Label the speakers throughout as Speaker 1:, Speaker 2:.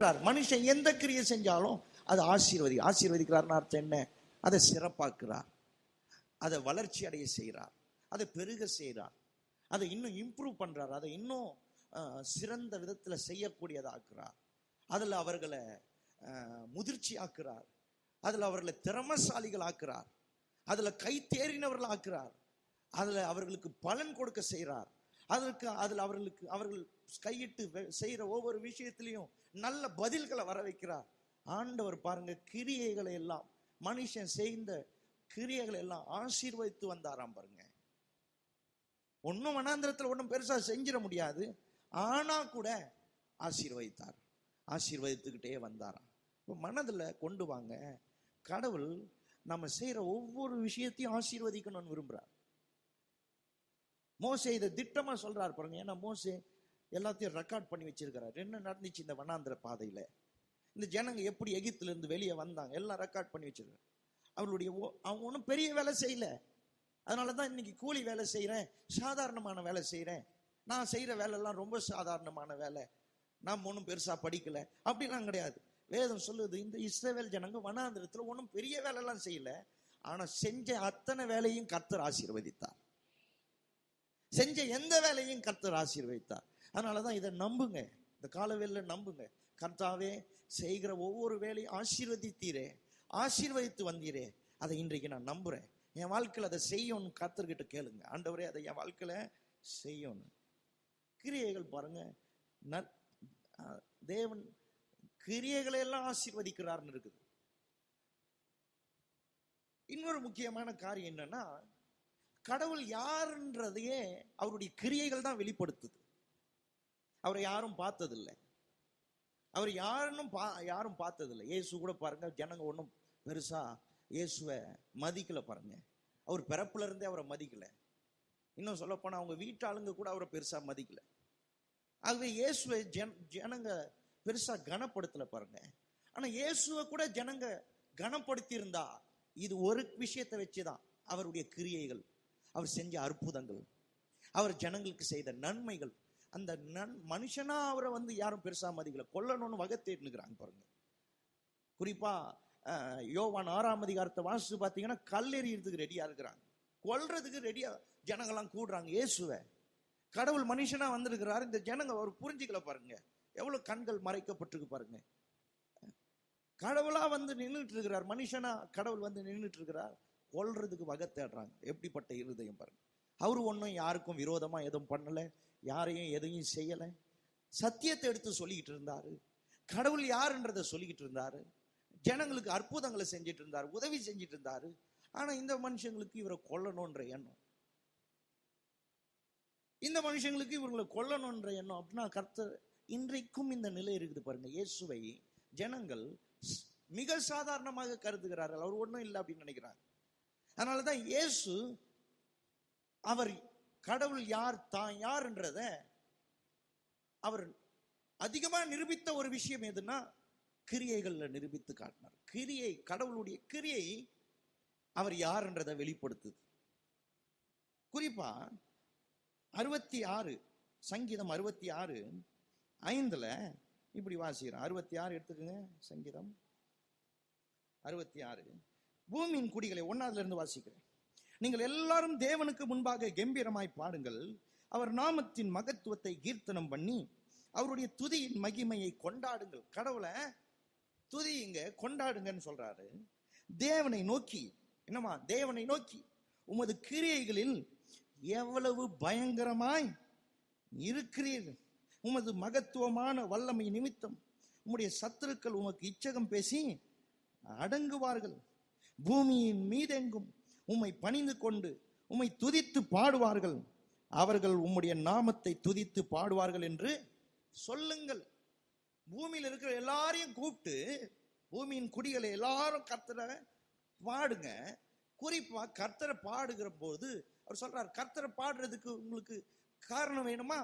Speaker 1: மனுஷன் எந்த கிரியை செஞ்சாலும் அது ஆசீர்வதிக்கிறார்னு அர்த்தம் என்ன? அதை சிறப்பாக்குறார், அதை வளர்ச்சி அடைய செய்கிறார், அதை பெருக செய்கிறார், அதை இன்னும் இம்ப்ரூவ் பண்றார், அதை இன்னும் சிறந்த விதத்தில் செய்யக்கூடியதாக்குறார், அதில் அவர்களை முதிர்ச்சி ஆக்குறார், அதில் அவர்களை திறமசாலிகள் ஆக்குறார், அதில் கை தேறினவர்கள் ஆக்குறார், அதில் அவர்களுக்கு பலன் கொடுக்க செய்கிறார், அதில் அவர்கள் கையிட்டு செய்கிற ஒவ்வொரு விஷயத்திலையும் நல்ல பதில்களை வர வைக்கிறார். ஆண்டவர் பாருங்க, கிரியைகளை எல்லாம், மனுஷன் செய்த கிரியைகளை எல்லாம் ஆசீர்வதித்து வந்தாராம் பாருங்க. ஒன்னும் வனாந்திரத்தில் ஒன்றும் பெருசா செஞ்சிட முடியாது, ஆனா கூட ஆசீர்வதித்தார், ஆசீர்வதித்துக்கிட்டே வந்தாராம். இப்போ மனதில் கொண்டு வாங்க, கடவுள் நம்ம செய்யற ஒவ்வொரு விஷயத்தையும் ஆசீர்வதிக்கணும்னு விரும்புறார். மோசே இதை திட்டமா சொல்றாரு பாருங்க. ஏன்னா மோசே எல்லாத்தையும் ரெக்கார்ட் பண்ணி வச்சிருக்கிறார். என்ன நடந்துச்சு இந்த வனாந்திர பாதையில, இந்த ஜனங்க எப்படி எகிப்துல இருந்து வெளியே வந்தாங்க, எல்லாம் ரெக்கார்ட் பண்ணி வச்சிருக்காரு. அவங்க ஒன்றும் பெரிய வேலை செய்யல, அதனாலதான் இன்னைக்கு கூலி வேலை செய்யறேன், சாதாரணமான வேலை செய்யறேன், நான் செய்யற வேலை எல்லாம் ரொம்ப சாதாரணமான வேலை, நான் ஒன்றும் பெருசா படிக்கல அப்படிலாம் கிடையாது. வேதம் சொல்லுது, இந்த இஸ்ரவேல் ஜனங்க வனாந்திரத்துல ஒன்றும் பெரிய வேலை எல்லாம் செய்யல, ஆனா செஞ்ச அத்தனை வேலையும் கர்த்தர் ஆசீர்வதித்தார், செஞ்ச எந்த வேலையும் கர்த்தர் ஆசீர்வதித்தார். அதனாலதான் இதை நம்புங்க, இந்த காலவேளையில நம்புங்க, கர்த்தாவே செய்கிற ஒவ்வொரு வேலையும் ஆசீர்வதித்தீரே, ஆசீர்வதித்து வந்தீரே, அதை இன்றைக்கு நான் நம்புறேன், என் வாழ்க்கையில் அதை செய்யணும். கர்த்தர்கிட்ட கேளுங்க, ஆண்டவரே அதை என் வாழ்க்கையில செய்யணும். கிரியைகள் பாருங்க, தேவன் கிரியைகளை எல்லாம் ஆசீர்வதிக்கிறார்னு இருக்குது. இன்னொரு முக்கியமான காரியம் என்னன்னா, கடவுள் யாருன்றதையே அவருடைய கிரியைகள் தான் வெளிப்படுத்துது. அவரை யாரும் பார்த்ததில்லை, அவர் யாரும் பார்த்ததில்லை. இயேசு கூட பாருங்க, ஜனங்க ஒன்றும் பெருசா இயேசுவை மதிக்கல பாருங்க. அவர் பிறப்புல இருந்தே அவரை மதிக்கல, இன்னும் சொல்ல போனா அவங்க வீட்டாளுங்க கூட அவரை பெருசா மதிக்கல. ஆகவே இயேசுவை ஜனங்க பெருசா கனப்படுத்தல பாருங்க. ஆனா இயேசுவை கூட ஜனங்க கனப்படுத்தி இருந்தா இது ஒரு விஷயத்தை வச்சுதான், அவருடைய கிரியைகள், அவர் செஞ்ச அற்புதங்கள், அவர் ஜனங்களுக்கு செய்த நன்மைகள். அந்த மனுஷனா அவரை யாரும் பெருசா மதிக்கல, கொல்லணும்னு வகை தேடினுக்கிறாங்க பாருங்க. குறிப்பா யோவான் 6ஆம் அதிகாரத்தை வாசிச்சு பார்த்தீங்கன்னா, கல்லெறியறதுக்கு ரெடியா இருக்கிறாங்க, கொல்றதுக்கு ரெடியா ஜனங்கள்லாம் கூடுறாங்க. இயேசுவை கடவுள் மனுஷனா வந்திருக்கிறார், இந்த ஜனங்க அவர் புரிஞ்சுக்கல பாருங்க, எவ்வளவு கண்கள் மறைக்கப்பட்டிருக்கு பாருங்க. கடவுளா நின்றுட்டு இருக்கிறார், மனுஷனா கடவுள் நின்றுட்டு இருக்கிறார், கொல்றதுக்கு வகை தேடுறாங்க. எப்படிப்பட்ட இருதயம் பாருங்க. அவரு ஒன்றும் யாருக்கும் விரோதமா எதுவும் பண்ணல, யாரையும் எதையும் செய்யல, சத்தியத்தை எடுத்து சொல்லிக்கிட்டு இருந்தாரு, கடவுள் யாருன்றதை சொல்லிக்கிட்டு இருந்தாரு, ஜனங்களுக்கு அற்புதங்களை செஞ்சிட்டு இருந்தாரு, உதவி செஞ்சிட்டு இருந்தாரு. ஆனா இந்த மனுஷங்களுக்கு இவரை கொல்லணும்ன்ற எண்ணம், இந்த மனுஷங்களுக்கு இவர்களை கொல்லணும்ன்ற எண்ணம் அப்படின்னா, கர்த்தர் இன்றைக்கும் இந்த நிலை இருக்குது பாருங்க. இயேசுவை ஜனங்கள் மிக சாதாரணமாக கருதுகிறார்கள், அவர் ஒன்றும் இல்லை அப்படின்னு நினைக்கிறாங்க. அதனாலதான் இயேசு அவர் கடவுள் யார், தான் யார்ன்றத அவர் அதிகமா நிரூபித்த ஒரு விஷயம் எதுன்னா, கிரியைகள்ல நிரூபித்து காட்டினார். கிரியை, கடவுளுடைய கிரியை அவர் யார்ன்றதை வெளிப்படுத்துது. குறிப்பா 66 சங்கீதம் 66:5 இப்படி வாசிக்கிறோம். 66 எடுத்துக்கோங்க, சங்கீதம் 66 பூமியின் குடிகளை 1ஆவதுல இருந்து வாசிக்கிறேன். நீங்கள் எல்லாரும் தேவனுக்கு முன்பாக கம்பீரமாய் பாடுங்கள், அவர் நாமத்தின் மகத்துவத்தை கீர்த்தனம் பண்ணி அவருடைய துதியின் மகிமையை கொண்டாடுங்கள். கடவுளை துதியுங்க, கொண்டாடுங்கன்னு சொல்றாரு. தேவனை நோக்கி, என்னமா, தேவனை நோக்கி உமது கிரியைகளில் எவ்வளவு பயங்கரமாய் இருக்கிறீர்கள், உமது மகத்துவமான வல்லமை நிமித்தம் உம்முடைய சத்துருக்கள் உமக்கு இச்சகம் பேசி அடங்குவார்கள். பூமியின் மீதெங்கும் உம்மை பணிந்து கொண்டு உம்மை துதித்து பாடுவார்கள், அவர்கள் உம்முடைய நாமத்தை துதித்து பாடுவார்கள் என்று சொல்லுங்கள். பூமியில் இருக்கிற எல்லாரையும் கூப்பிட்டு, பூமியின் குடிகளை எல்லாரும் கர்த்தரை பாடுங்க. குறிப்பா கர்த்தரை பாடுகிற போது அவர் சொல்றார், கர்த்தரை பாடுறதுக்கு உங்களுக்கு காரணம் வேணுமா,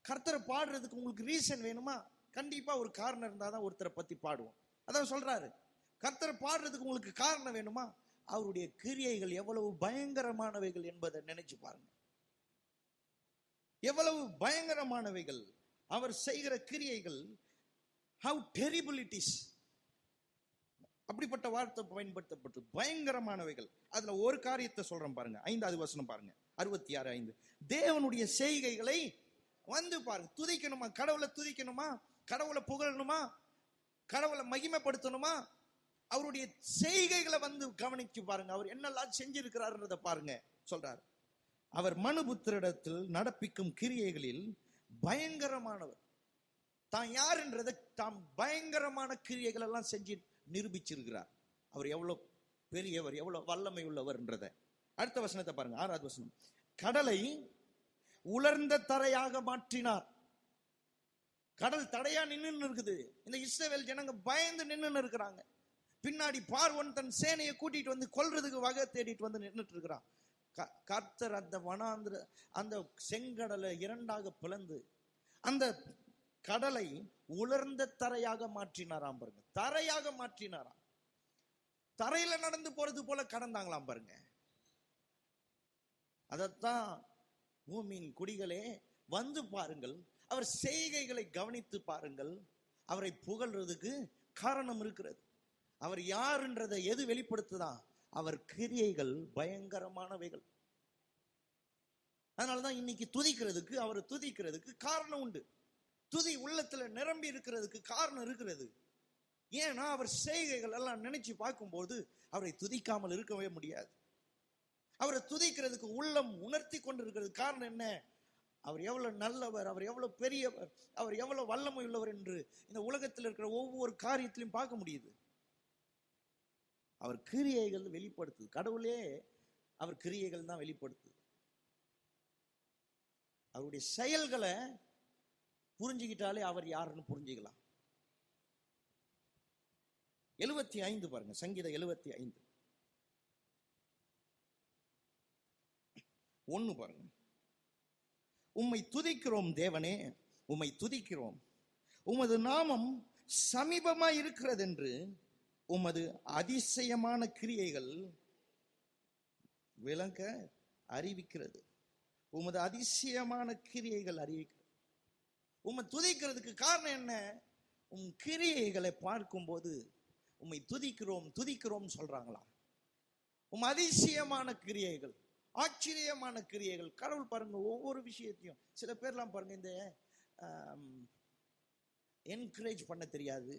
Speaker 1: கர்த்தரை பாடுறதுக்கு உங்களுக்கு ரீசன் வேணுமா? கண்டிப்பா ஒரு காரணம் இருந்தாதான் ஒருத்தரை பத்தி பாடுவோம். அதான் சொல்றாரு, கர்த்தரை பாடுறதுக்கு உங்களுக்கு காரணம் வேணுமா, அவருடைய கிரியைகள் எவ்வளவு பயங்கரமானவைகள் என்பதை நினைச்சு பாருங்க. எவ்வளவு பயங்கரமானவைகள் அவர் செய்கிற கிரியைகள். How terrible it is. அப்படிப்பட்ட வார்த்தை பயன்படுத்தப்பட்டு பயங்கரமானவைகள். அதுல ஒரு காரியத்தை சொல்றேன் பாருங்க, 5வது வசனம் பாருங்க, 66:5. தேவனுடைய செய்கைகளை வந்து பாருங்க. துதிக்கணுமா? கடவுளை துதிக்கணுமா? கடவுளை புகழணுமா? கடவுளை மகிமைப்படுத்தணுமா? அவருடைய செய்கைகளை வந்து கவனிச்சு பாருங்க. அவர் என்னெல்லாம் செஞ்சிருக்கிறார்ன்றத பாருங்க. சொல்றாரு, அவர் மனுபுத்திரிடத்தில் நடப்பிக்கும் கிரியைகளில் பயங்கரமானவர். தான் யார் என்றதை தாம் பயங்கரமான கிரியைகள் எல்லாம் செஞ்சு நிரூபிச்சிருக்கிறார். அவர் எவ்வளவு பெரியவர், எவ்வளவு வல்லமை உள்ளவர்ன்றதை. அடுத்த வசனத்தை பாருங்க, 6வது வசனம். கடலை உலர்ந்த தரையாக மாற்றினார். கடல் தடையா நின்று இருக்குது. இந்த இஸ்ரவேல் ஜனங்க பயந்து நின்று இருக்கிறாங்க. பின்னாடி பார்வோன் தன் சேனையை கூட்டிட்டு வந்து கொல்றதுக்கு வகை தேடிட்டு வந்து நின்றுட்டு இருக்கிறான். கர்த்தர் அந்த வனாந்திர அந்த செங்கடலை 2ஆக பிளந்து அந்த கடலை உலர்ந்த தரையாக மாற்றினாராம் பாருங்க. தரையாக மாற்றினாராம். தரையில நடந்து போறது போல கடந்தாங்களாம் பாருங்க. அதத்தான் பூமியின் குடிகளே வந்து பாருங்கள், அவர் செய்கைகளை கவனித்து பாருங்கள். அவரை புகழ்றதுக்கு காரணம் இருக்கிறது. அவர் யாருன்றதை எது வெளிப்படுத்துதான்? அவர் கிரியைகள் பயங்கரமானவைகள். அதனாலதான் இன்னைக்கு துதிக்கிறதுக்கு, அவரை துதிக்கிறதுக்கு காரணம் உண்டு. துதி உள்ளத்துல நிரம்பி இருக்கிறதுக்கு காரணம் இருக்கிறது. ஏன்னா அவர் செய்கைகள் எல்லாம் நினைச்சு பார்க்கும்போது அவரை துதிக்காமல் இருக்கவே முடியாது. அவரை துதிக்கிறதுக்கு உள்ளம் உணர்த்தி கொண்டிருக்கிறது. காரணம் என்ன? அவர் எவ்வளவு நல்லவர், அவர் எவ்வளவு பெரியவர், அவர் எவ்வளவு வல்லமை உள்ளவர் என்று இந்த உலகத்தில் இருக்கிற ஒவ்வொரு காரியத்திலையும் பார்க்க முடியுது. அவர் கிரியைகள் வெளிப்படுத்துது. கடவுளே அவர் கிரியைகள் தான் வெளிப்படுத்துது. அவருடைய செயல்களை புரிஞ்சுக்கிட்டாலே அவர் யாருன்னு புரிஞ்சுக்கலாம். 75 பாருங்க, சங்கீதம் 75 1 பாருங்க. உம்மை துதிக்கிறோம் தேவனே, உம்மை துதிக்கிறோம். உமது நாமம் சமீபமாய் இருக்கிறது என்று உமது அதிசயமான கிரியைகள் விளங்க அறிவிக்கிறது. உமது அதிசயமான கிரியைகள் அறிவிக்கிறது. உம்மை துதிக்கிறதுக்கு காரணம் என்ன? உம் கிரியைகளை பார்க்கும்போது உம்மை துதிக்கிறோம் துதிக்கிறோம் சொல்றாங்களா. உம் அதிசயமான கிரியைகள், ஆச்சரியமான கிரியைகள். கடவுள் பாருங்க ஒவ்வொரு விஷயத்தையும். சில பேர்லாம் பாருங்க இந்த என்கரேஜ் பண்ண தெரியாது.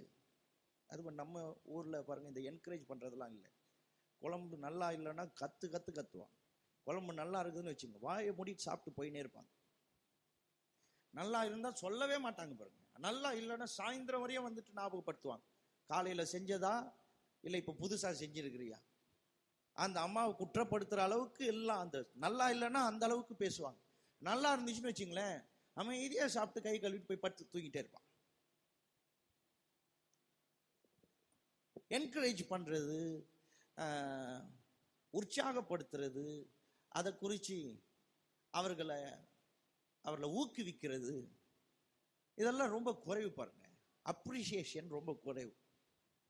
Speaker 1: அது நம்ம ஊர்ல பாருங்க இந்த என்கரேஜ் பண்றதெல்லாம் இல்லை. குழம்பு நல்லா இல்லைன்னா கத்துவான். குழம்பு நல்லா இருக்குதுன்னு வச்சுங்க, வாயை மூடிட்டு சாப்பிட்டு போயினே இருப்பாங்க. நல்லா இருந்தா சொல்லவே மாட்டாங்க பாருங்க. நல்லா இல்லைன்னா சாயந்தரம் வரையும் வந்துட்டு ஞாபகப்படுத்துவாங்க. காலையில செஞ்சதா இல்லை இப்ப புதுசா செஞ்சிருக்கிறியா? அந்த அம்மாவை குற்றப்படுத்துற அளவுக்கு எல்லாம், அந்த நல்லா இல்லைன்னா அந்த அளவுக்கு பேசுவாங்க. நல்லா இருந்துச்சுன்னு வச்சுங்களேன், அமைதியா சாப்பிட்டு கை கழுவிட்டு போய் படுத்து தூக்கிட்டே இருப்பான். என்கரேஜ் பண்றது, உற்சாகப்படுத்துறது, அதை குறித்து அவர்களை ஊக்குவிக்கிறது, இதெல்லாம் ரொம்ப குறைவு பாருங்க. அப்ரிசியேஷன் ரொம்ப குறைவு.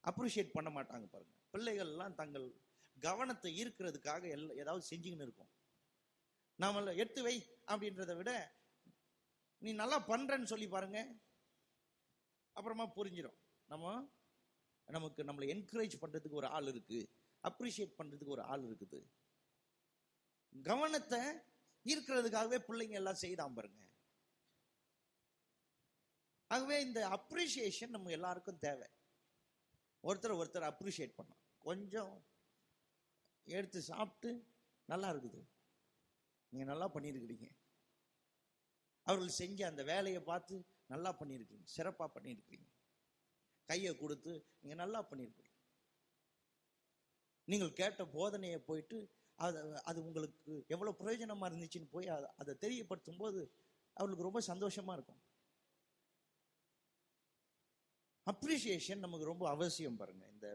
Speaker 1: அப்ரிசியேட் பண்ண மாட்டாங்க பாருங்க. பிள்ளைகள்லாம் தங்கள் கவனத்தை ஈர்க்கிறதுக்காக ஏதாவது செஞ்சுக்கின்னு இருக்கும். நம்மள எடுத்து வை அப்படின்றத விட நீ நல்லா பண்றன்னு சொல்லி பாருங்க, அப்புறமா புரிஞ்சிடும். நமக்கு நம்மளை என்கரேஜ் பண்றதுக்கு ஒரு ஆள் இருக்கு, அப்ரிசியேட் பண்றதுக்கு ஒரு ஆள் இருக்குது. கவனத்தை ஈர்க்கிறதுக்காகவே பிள்ளைங்க எல்லாம் செய்தான் பாருங்க. ஆகவே இந்த அப்ரிசியேஷன் நம்ம எல்லாருக்கும் தேவை. ஒருத்தர் அப்ரிசியேட் பண்ணோம். கொஞ்சம் எடுத்து சாப்பிட்டு நல்லா இருக்குது, நீங்க நல்லா பண்ணியிருக்கிறீங்க, அவர்கள் செஞ்ச அந்த வேலையை பார்த்து நல்லா பண்ணியிருக்கீங்க, சிறப்பா பண்ணியிருக்கிறீங்க, கையை கொடுத்து நீங்க நல்லா பண்ணியிருக்கிறீங்க, நீங்கள் கேட்ட போதனையை போயிட்டு அது உங்களுக்கு எவ்வளவு பிரயோஜனமா இருந்துச்சுன்னு போய் அதை தெரியப்படுத்தும் போது அவர்களுக்கு ரொம்ப சந்தோஷமா இருக்கும். அப்ரிசியேஷன் நமக்கு ரொம்ப அவசியம் பாருங்க. இந்த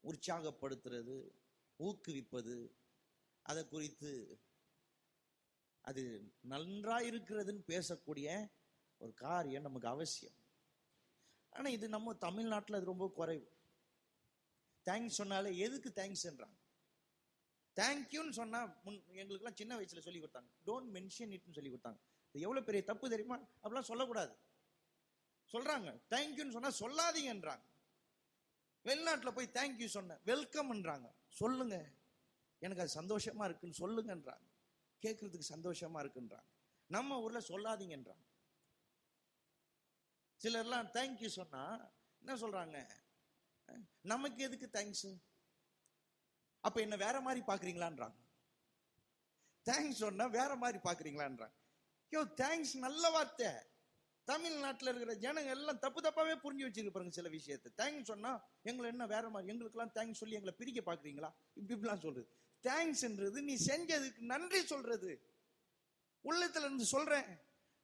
Speaker 1: உற்சாகப்படுத்துறது, ஊக்குவிப்பது, அதை குறித்து அது நன்றாயிருக்கிறதுன்னு பேசக்கூடிய ஒரு காரியம் நமக்கு அவசியம். ஆனா இது நம்ம தமிழ்நாட்டில் அது ரொம்ப குறைவு. தேங்க்ஸ் சொன்னாலே எதுக்கு தேங்க்ஸ்ன்றாங்க. தேங்க்யூன்னு சொன்னா எங்களுக்குலாம் சின்ன வயசுல சொல்லி கொடுத்தாங்க, டோன்ட் மென்ஷன் இட்னு சொல்லி கொடுத்தாங்க. எவ்வளவு பெரிய தப்பு தெரியுமா? அப்படிலாம் சொல்லக்கூடாது. சொல்றாங்க தேங்க்யூன்னு சொன்னா சொல்லாதீங்கன்றாங்க. வெளிநாட்டுல போய் தேங்க்யூ சொன்ன வெல்கம்ன்றாங்க. சொல்லுங்க, எனக்கு அது சந்தோஷமா இருக்குன்னு சொல்லுங்கன்றாங்க. கேட்கறதுக்கு சந்தோஷமா இருக்குன்றாங்க. நம்ம ஊர்ல சொல்லாதீங்கன்றாங்க. சிலர்லாம் தேங்க்யூ சொன்னா என்ன சொல்றாங்க, நமக்கு எதுக்கு தேங்க்ஸ், அப்ப என்ன வேற மாதிரி பாக்குறீங்களான்றாங்க. தேங்க்ஸ் சொன்னா வேற மாதிரி பாக்குறீங்களான்றாங்க. யோ, தேங்க்ஸ் நல்ல வார்த்தை. தமிழ்நாட்டில் இருக்கிற ஜனங்க எல்லாம் தப்பு தப்பாவே புரிஞ்சு வச்சிருக்கு பாருங்க சில விஷயத்தை. தேங்க்ஸ் சொன்னா எங்களை என்ன வேற மாதிரி, எங்களுக்கெல்லாம் தேங்க்ஸ் சொல்லி எங்களை பிரிக்க பாக்குறீங்களா, இப்படிலாம் சொல்றது. தேங்க்ஸ்ன்றது நீ செஞ்சதுக்கு நன்றி சொல்றது. உள்ளத்துல இருந்து சொல்றேன்,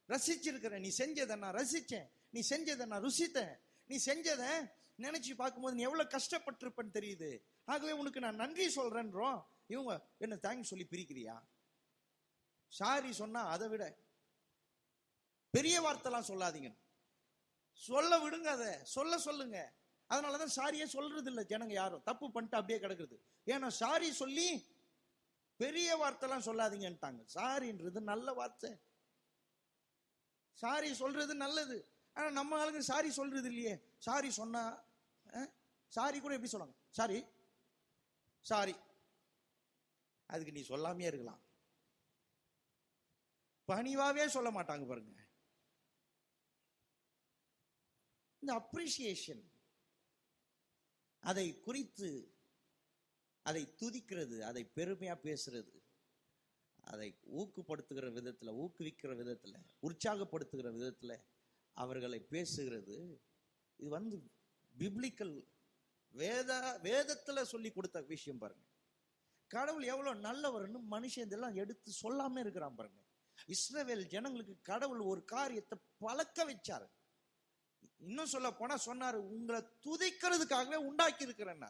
Speaker 1: ரசிச்சிருக்கிறேன். நீ செஞ்சதை நான் ரசிச்சேன், நீ செஞ்சதை நான் ருசித்தேன், நீ செஞ்சதை நினைச்சு பார்க்கும்போது நீ எவ்வளவு கஷ்டப்பட்டிருப்பேன்னு தெரியுது. ஆகவே உனக்கு நான் நன்றி சொல்றேன்றோம். இவங்க என்ன தேங்க்ஸ் சொல்லி பிரிக்கிறியா? சாரி சொன்னா அதை விட பெரிய வார்த்தைலாம் சொல்லாதீங்க. சொல்ல விடுங்க, அதை சொல்லுங்க. அதனாலதான் சாரியே சொல்றது இல்லை ஜனங்க யாரும். தப்பு பண்ணிட்டு அப்படியே கிடக்குது. ஏன்னா சாரி சொல்லி பெரிய வார்த்தைலாம் சொல்லாதீங்கன்ட்டாங்க. சாரின்றது நல்ல வார்த்தை, சாரி சொல்றது நல்லது. ஆனா நம்ம ஆளுங்க சாரி சொல்றது இல்லையே. சாரி சொன்னா சாரி கூட எப்படி சொல்லுவாங்க, சாரி சாரி, அதுக்கு நீ சொல்லாமே இருக்கலாம். பணிவாவே சொல்ல மாட்டாங்க பாருங்க. இந்த அப்ரிசியேஷன், அதை குறித்து அதை துதிக்கிறது, அதை பெருமையா பேசுறது, அதை ஊக்கப்படுத்துகிற விதத்துல, ஊக்குவிக்கிற விதத்துல, உற்சாகப்படுத்துகிற விதத்துல அவர்களை பேசுகிறது. இது பிப்ளிக்கல் வேதத்துல சொல்லி கொடுத்த விஷயம் பாருங்க. கடவுள் எவ்வளவு நல்லவர்னு மனுஷன் இதெல்லாம் எடுத்து சொல்லாம இருக்கிறான் பாருங்க. இஸ்ரவேல் ஜனங்களுக்கு கடவுள் ஒரு காரியத்தை பழக்க வச்சாரு. இன்னும் சொல்ல போனா சொன்னாரு, உங்களை துதிக்கிறதுக்காகவே உண்டாக்கி இருக்கிறேன்.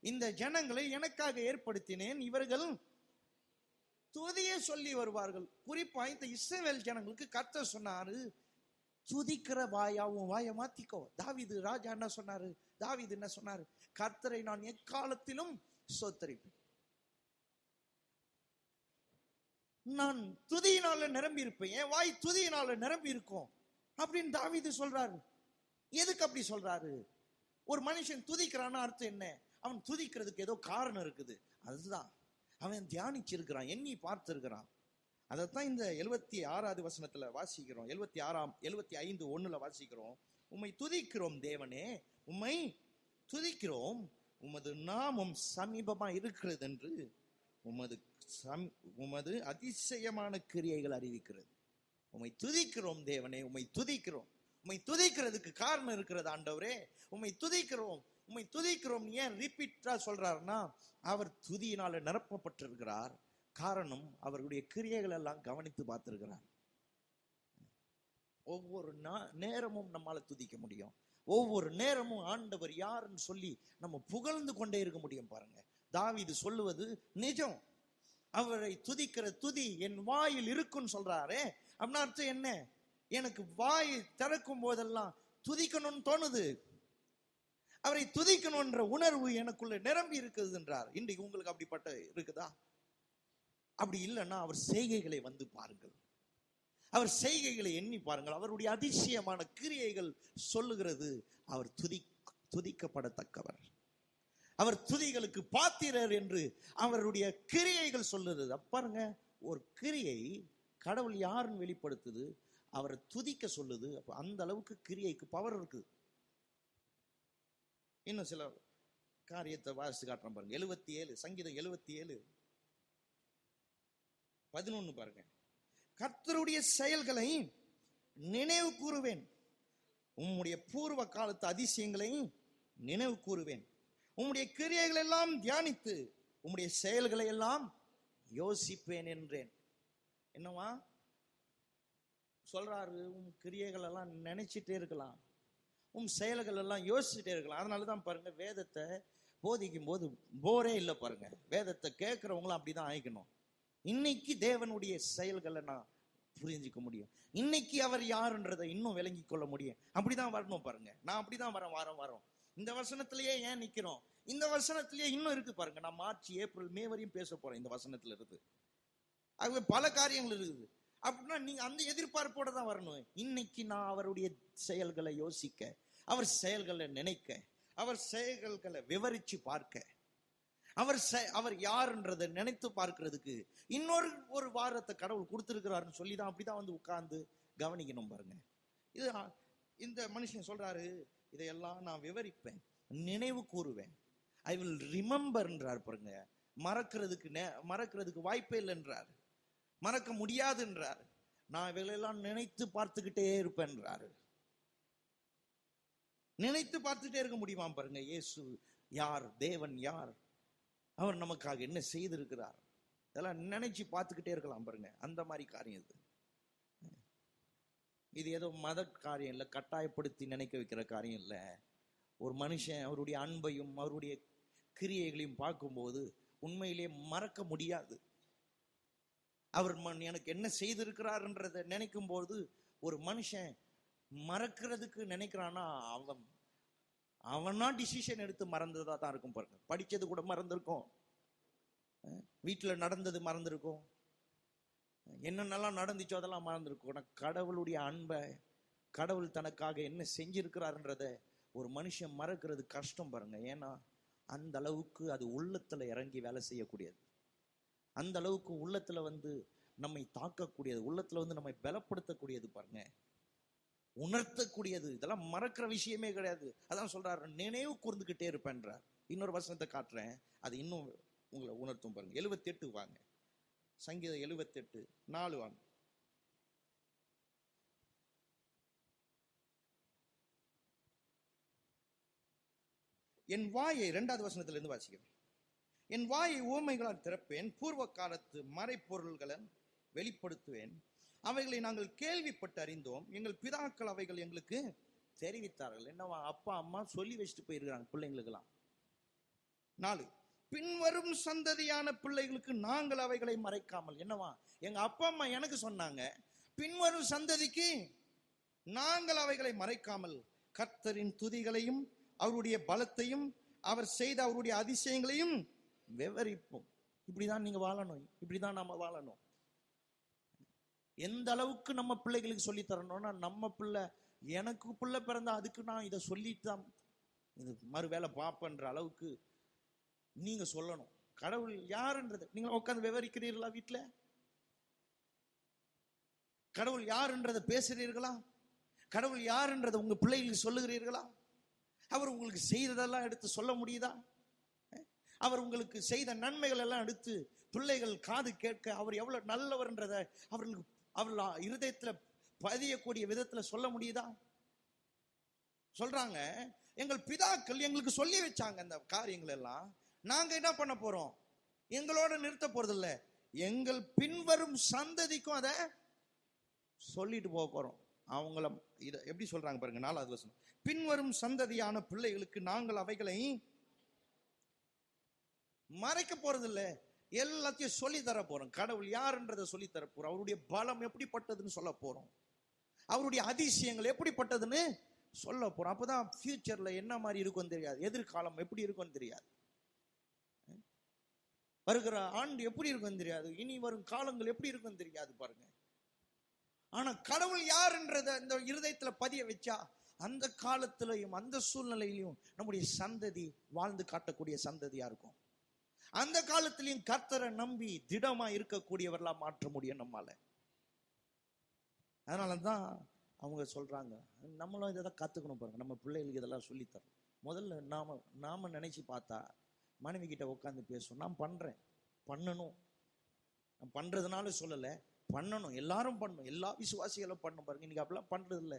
Speaker 1: இந்த ஜனங்களை எனக்காக ஏற்படுத்தினேன், இவர்கள் துதியை சொல்லி வருவார்கள். குறிப்பா இந்த இஸ்ரவேல் ஜனங்களுக்கு கர்த்தர் சொன்னாரு, துதிக்கிற வாயாவும் வாயை மாத்திக்கோ. தாவீது ராஜா என்ன சொன்னாரு, தாவீது என்ன சொன்னாரு, கர்த்தரை நான் எக்காலத்திலும் ஸ்தோத்திரிப்பேன், நான் துதியினால நிரம்பி இருப்பேன், என் வாய் துதியினால நிரம்பி இருக்கும் அப்படின்னு தாவீது சொல்றாரு. எதுக்கு அப்படி சொல்றாரு? ஒரு மனுஷன் துதிக்கிறான்னு அர்த்தம் என்ன? அவன் துதிக்கிறதுக்கு ஏதோ காரணம் இருக்குது. அதுதான் அவன் தியானிச்சிருக்கிறான், எண்ணி பார்த்திருக்கிறான். அதைத்தான் இந்த 76வது வசனத்துல வாசிக்கிறோம். 75:1 வாசிக்கிறோம். உம்மை துதிக்கிறோம் தேவனே, உம்மை துதிக்கிறோம், உமது நாமம் சமீபமா இருக்கிறது என்று உமது அதிசயமான கிரியைகள் அறிவிக்கிறது. உம்மை துதிக்கிறோம் தேவனே, உம்மை துதிக்கிறோம். உம்மை துதிக்கிறதுக்கு காரணம் இருக்கிறது ஆண்டவரே. உம்மை துதிக்கிறோம், உம்மை துதிக்கிறோம். ஏன் ரிப்பீட்டா சொல்றாருன்னா, அவர் துதியினால நிரப்பப்பட்டிருக்கிறார். காரணம், அவருடைய கிரியைகள் எல்லாம் கவனித்து பார்த்திருக்கிறார். ஒவ்வொரு நேரமும் நம்மால துதிக்க முடியும். ஒவ்வொரு நேரமும் ஆண்டவர் யாருன்னு சொல்லி நம்ம புகழ்ந்து கொண்டே இருக்க முடியும். பாருங்க, தாவீது சொல்லுவது நிஜம். அவரை துதிக்கிற துதி என் வாயில் இருக்குன்னு சொல்றாரே, அப்படின்னா அர்த்தம் என்ன? எனக்கு வாய் திறக்கும் போதெல்லாம் துதிக்கணும்னு தோணுது, அவரை துதிக்கணும்ன்ற உணர்வு எனக்குள்ள நிரம்பி இருக்குது என்றார். இன்றைக்கு உங்களுக்கு அப்படிப்பட்ட இருக்குதா? அப்படி இல்லைன்னா அவர் செய்கைகளை வந்து பாருங்கள், அவர் செய்கைகளை எண்ணி பாருங்கள். அவருடைய அதிசயமான கிரியைகள் சொல்லுகிறது அவர் துதிக்கப்படத்தக்கவர், அவர் துதிகளுக்கு பாத்திரர் என்று அவருடைய கிரியைகள் சொல்லுது. பாருங்க, ஒரு கிரியை கடவுள் யாருன்னு வெளிப்படுத்துது, அவரை துதிக்க சொல்லுது. அப்ப அந்த அளவுக்கு கிரியைக்கு பவர் இருக்கு. இன்னும் சில காரியத்தை வாசித்து காட்டுறேன் பாருங்க. 77 சங்கீதம் 77:11 பாருங்க. கர்த்தருடைய செயல்களை நினைவு கூறுவேன், உம்முடைய பூர்வ காலத்து அதிசயங்களை நினைவு கூறுவேன், உம்முடைய கிரியைகள் எல்லாம் தியானித்து உம்முடைய செயல்களை எல்லாம் யோசிப்பேன் என்றேன். என்னவா சொல்றாரு? உம் கிரியைகள் எல்லாம் நினைச்சிட்டே இருக்கலாம், உம் செயல்கள் எல்லாம் யோசிச்சுட்டே இருக்கலாம். அதனாலதான் பாருங்க, வேதத்தை போதிக்கும் போது போரே இல்லை பாருங்க. வேதத்தை கேட்கிறவங்களும் அப்படிதான் ஆயிக்கணும். இன்னைக்கு தேவனுடைய செயல்களை நான் புரிஞ்சிக்க முடியும், இன்னைக்கு அவர் யாருன்றதை இன்னும் விளங்கி கொள்ள முடியும். அப்படிதான் வரணும் பாருங்க. நான் அப்படிதான் வரேன், வாரம் இந்த வசனத்திலேயே ஏன் நிக்கிறோம்? இந்த வசனத்திலேயே இன்னும் இருக்கு பாருங்க. நான் மார்ச், ஏப்ரல், மே வரையும் பேச போறேன் இந்த வசனத்துல இருக்கு. ஆகவே பல காரியங்கள் இருக்குது. அப்படின்னா நீங்க அந்த எதிர்பார்ப்போட தான் வரணும். இன்னைக்கு நான் அவருடைய செயல்களை யோசிக்க, அவர் செயல்களை நினைக்க, அவர் செயல்களை விவரிச்சு பார்க்க, அவர் யாருன்றதை நினைத்து பார்க்கிறதுக்கு ஒரு வாரத்தை கடவுள் கொடுத்திருக்கிறாருன்னு சொல்லிதான் அப்படிதான் வந்து உட்கார்ந்து கவனிக்கணும் பாருங்க. இது இந்த மனுஷன் சொல்றாரு, இதையெல்லாம் நான் விவரிப்பேன், நினைவு கூறுவேன். ஐ வில் ரிமெம்பர்ன்றார் பாருங்க. மறக்கிறதுக்கு வாய்ப்பே இல்லைன்றார், மறக்க முடியாதுன்றார். நான் இவைகளெல்லாம் நினைத்து பார்த்துக்கிட்டே இருப்பேன்றாரு. நினைத்து பார்த்துட்டே இருக்க முடியுமா பாருங்க. இயேசு யார், தேவன் யார், அவர் நமக்காக என்ன செய்திருக்கிறார், இதெல்லாம் நினைச்சு பார்த்துக்கிட்டே இருக்கலாம் பாருங்க. அந்த மாதிரி காரியம் இது ஏதோ மத காரியம் இல்லை, கட்டாயப்படுத்தி நினைக்க வைக்கிற காரியம் இல்லை. ஒரு மனுஷன் அவருடைய அன்பையும் அவருடைய கிரியைகளையும் பார்க்கும்போது உண்மையிலே மறக்க முடியாது. அவர் எனக்கு என்ன செய்திருக்கிறார்ன்றதை நினைக்கும் போது ஒரு மனுஷன் மறக்கிறதுக்கு நினைக்கிறான்னா அவனா டிசிஷன் எடுத்து மறந்ததா தான் இருக்கும் பாருங்க. படிச்சது கூட மறந்திருக்கும், வீட்டில் நடந்தது மறந்திருக்கும், என்னென்னலாம் நடந்துச்சோ அதெல்லாம் மறந்துருக்கும். கடவுளுடைய அன்பை, கடவுள் தனக்காக என்ன செஞ்சிருக்கிறார்ன்றத ஒரு மனுஷன் மறக்கிறது கஷ்டம் பாருங்க. ஏன்னா அந்த அளவுக்கு அது உள்ளத்துல இறங்கி வேலை செய்யக்கூடியது, அந்த அளவுக்கு உள்ளத்துல வந்து நம்மை தாக்கக்கூடியது, உள்ளத்துல வந்து நம்மை பலப்படுத்தக்கூடியது பாருங்க, உணர்த்தக்கூடியது. இதெல்லாம் மறக்கிற விஷயமே கிடையாது. அதான் சொல்றாரு, நினைவு கூர்ந்துகிட்டே இருப்பேன்றார். இன்னொரு வசனத்தை காட்டுறேன், அது இன்னும் உங்களை உணர்த்தும் பாருங்க. 78 வாங்க, சங்கீதம் 78:4 வாங்க. என் வாயை 2வது வசனத்துல இருந்து வாசிக்கிறேன். என் வாயை உவமைகளால் திறப்பேன், பூர்வ காலத்து மறைப்பொருள்களை வெளிப்படுத்துவேன். அவைகளை நாங்கள் கேள்விப்பட்டு அறிந்தோம், எங்கள் பிதாக்கள் அவைகள் எங்களுக்கு தெரிவித்தார்கள். என்னவா, அப்பா அம்மா சொல்லி வச்சுட்டு போயிருக்கிறாங்க பிள்ளைங்களுக்கெல்லாம். 4, பின்வரும் சந்ததியான பிள்ளைகளுக்கு நாங்கள் அவைகளை மறைக்காமல். என்னவா, எங்க அப்பா அம்மா எனக்கு சொன்னாங்க, பின்வரும் சந்ததிக்கு நாங்கள் அவைகளை மறைக்காமல் கர்த்தரின் துதிகளையும் அவருடைய பலத்தையும் அவர் செய்த அவருடைய அதிசயங்களையும் விவரிப்போம். இப்படிதான் நீங்க வாழணும், இப்படிதான் நாம வாழணும். எந்த அளவுக்கு நம்ம பிள்ளைகளுக்கு சொல்லி தரணும்னா, நம்ம பிள்ளை, எனக்கு பிள்ளை பிறந்தா அதுக்கு நான் இதை சொல்லித்தான் இது மறு வேலை பார்ப்பன்ற அளவுக்கு நீங்க சொல்லணும். கடவுள் யாருன்றது நீங்க உட்கார்ந்து விவரிக்கிறீர்களா? வீட்டுல கடவுள் யாருன்றதை பேசுறீர்களா? கடவுள் யாருன்றதை உங்க பிள்ளைகளுக்கு சொல்லுகிறீர்களா? அவர் உங்களுக்கு செய்ததெல்லாம் எடுத்து சொல்ல முடியுதா? அவர் உங்களுக்கு செய்த நன்மைகள் எல்லாம் எடுத்து பிள்ளைகள் காது கேட்க அவர் எவ்வளவு நல்லவர்ன்றதை அவர்கள் இருதயத்துல பதியக்கூடிய விதத்துல சொல்ல முடியுதா? சொல்றாங்க, எங்கள் பிதாக்கள் எங்களுக்கு சொல்லி வச்சாங்க அந்த காரியங்கள் எல்லாம், நாங்க என்ன பண்ண போறோம்? எங்களோட நிறுத்த போறது இல்ல, எங்கள் பின்வரும் சந்ததிக்கும் அதை சொல்லிட்டு போக போறோம். அவங்கள இத எப்படி சொல்றாங்க பாருங்க, 4வது வசனம். பின்வரும் சந்ததியான பிள்ளைகளுக்கு நாங்கள் அவைகளை மறைக்க போறது இல்ல, எல்லாத்தையும் சொல்லி தர போறோம். கடவுள் யாருன்றதை சொல்லி தர போறோம், அவருடைய பலம் எப்படிப்பட்டதுன்னு சொல்ல போறோம், அவருடைய அதிசயங்கள் எப்படிப்பட்டதுன்னு சொல்ல போறோம். அப்பதான் ஃபியூச்சர்ல என்ன மாதிரி இருக்கும் தெரியாது, எதிர்காலம் எப்படி இருக்கும் தெரியாது, வருகிற ஆண்டு எப்படி இருக்கும் தெரியாது, இனி வரும் காலங்கள் எப்படி இருக்கும் தெரியாது பாருங்க. ஆனா கடவுள் யாருன்றத இந்த இருதயத்துல பதிய வச்சா அந்த காலத்திலையும் அந்த சூழ்நிலையிலையும் நம்முடைய சந்ததி வாழ்ந்து காட்டக்கூடிய சந்ததியா இருக்கும். அந்த காலத்திலையும் கர்த்தரை நம்பி திடமா இருக்கக்கூடியவர்களா மாற்ற முடியும் நம்மால. அதனாலதான் அவங்க சொல்றாங்க, நம்மளும் இதை கத்துக்கணும் பாருங்க. நம்ம பிள்ளைகளுக்கு இதெல்லாம் சொல்லித்தரோம். முதல்ல நாம நினைச்சு பார்த்தா மனைவி கிட்ட உட்காந்து பேசணும், நான் பண்றேன், பண்ணணும், நான் பண்றதுனால சொல்லல, பண்ணணும், எல்லாரும் பண்ணணும், எல்லா விசுவாசிகளும் பண்ணணும் பாருங்க. இன்னைக்கு அப்படிலாம் பண்றது இல்லை.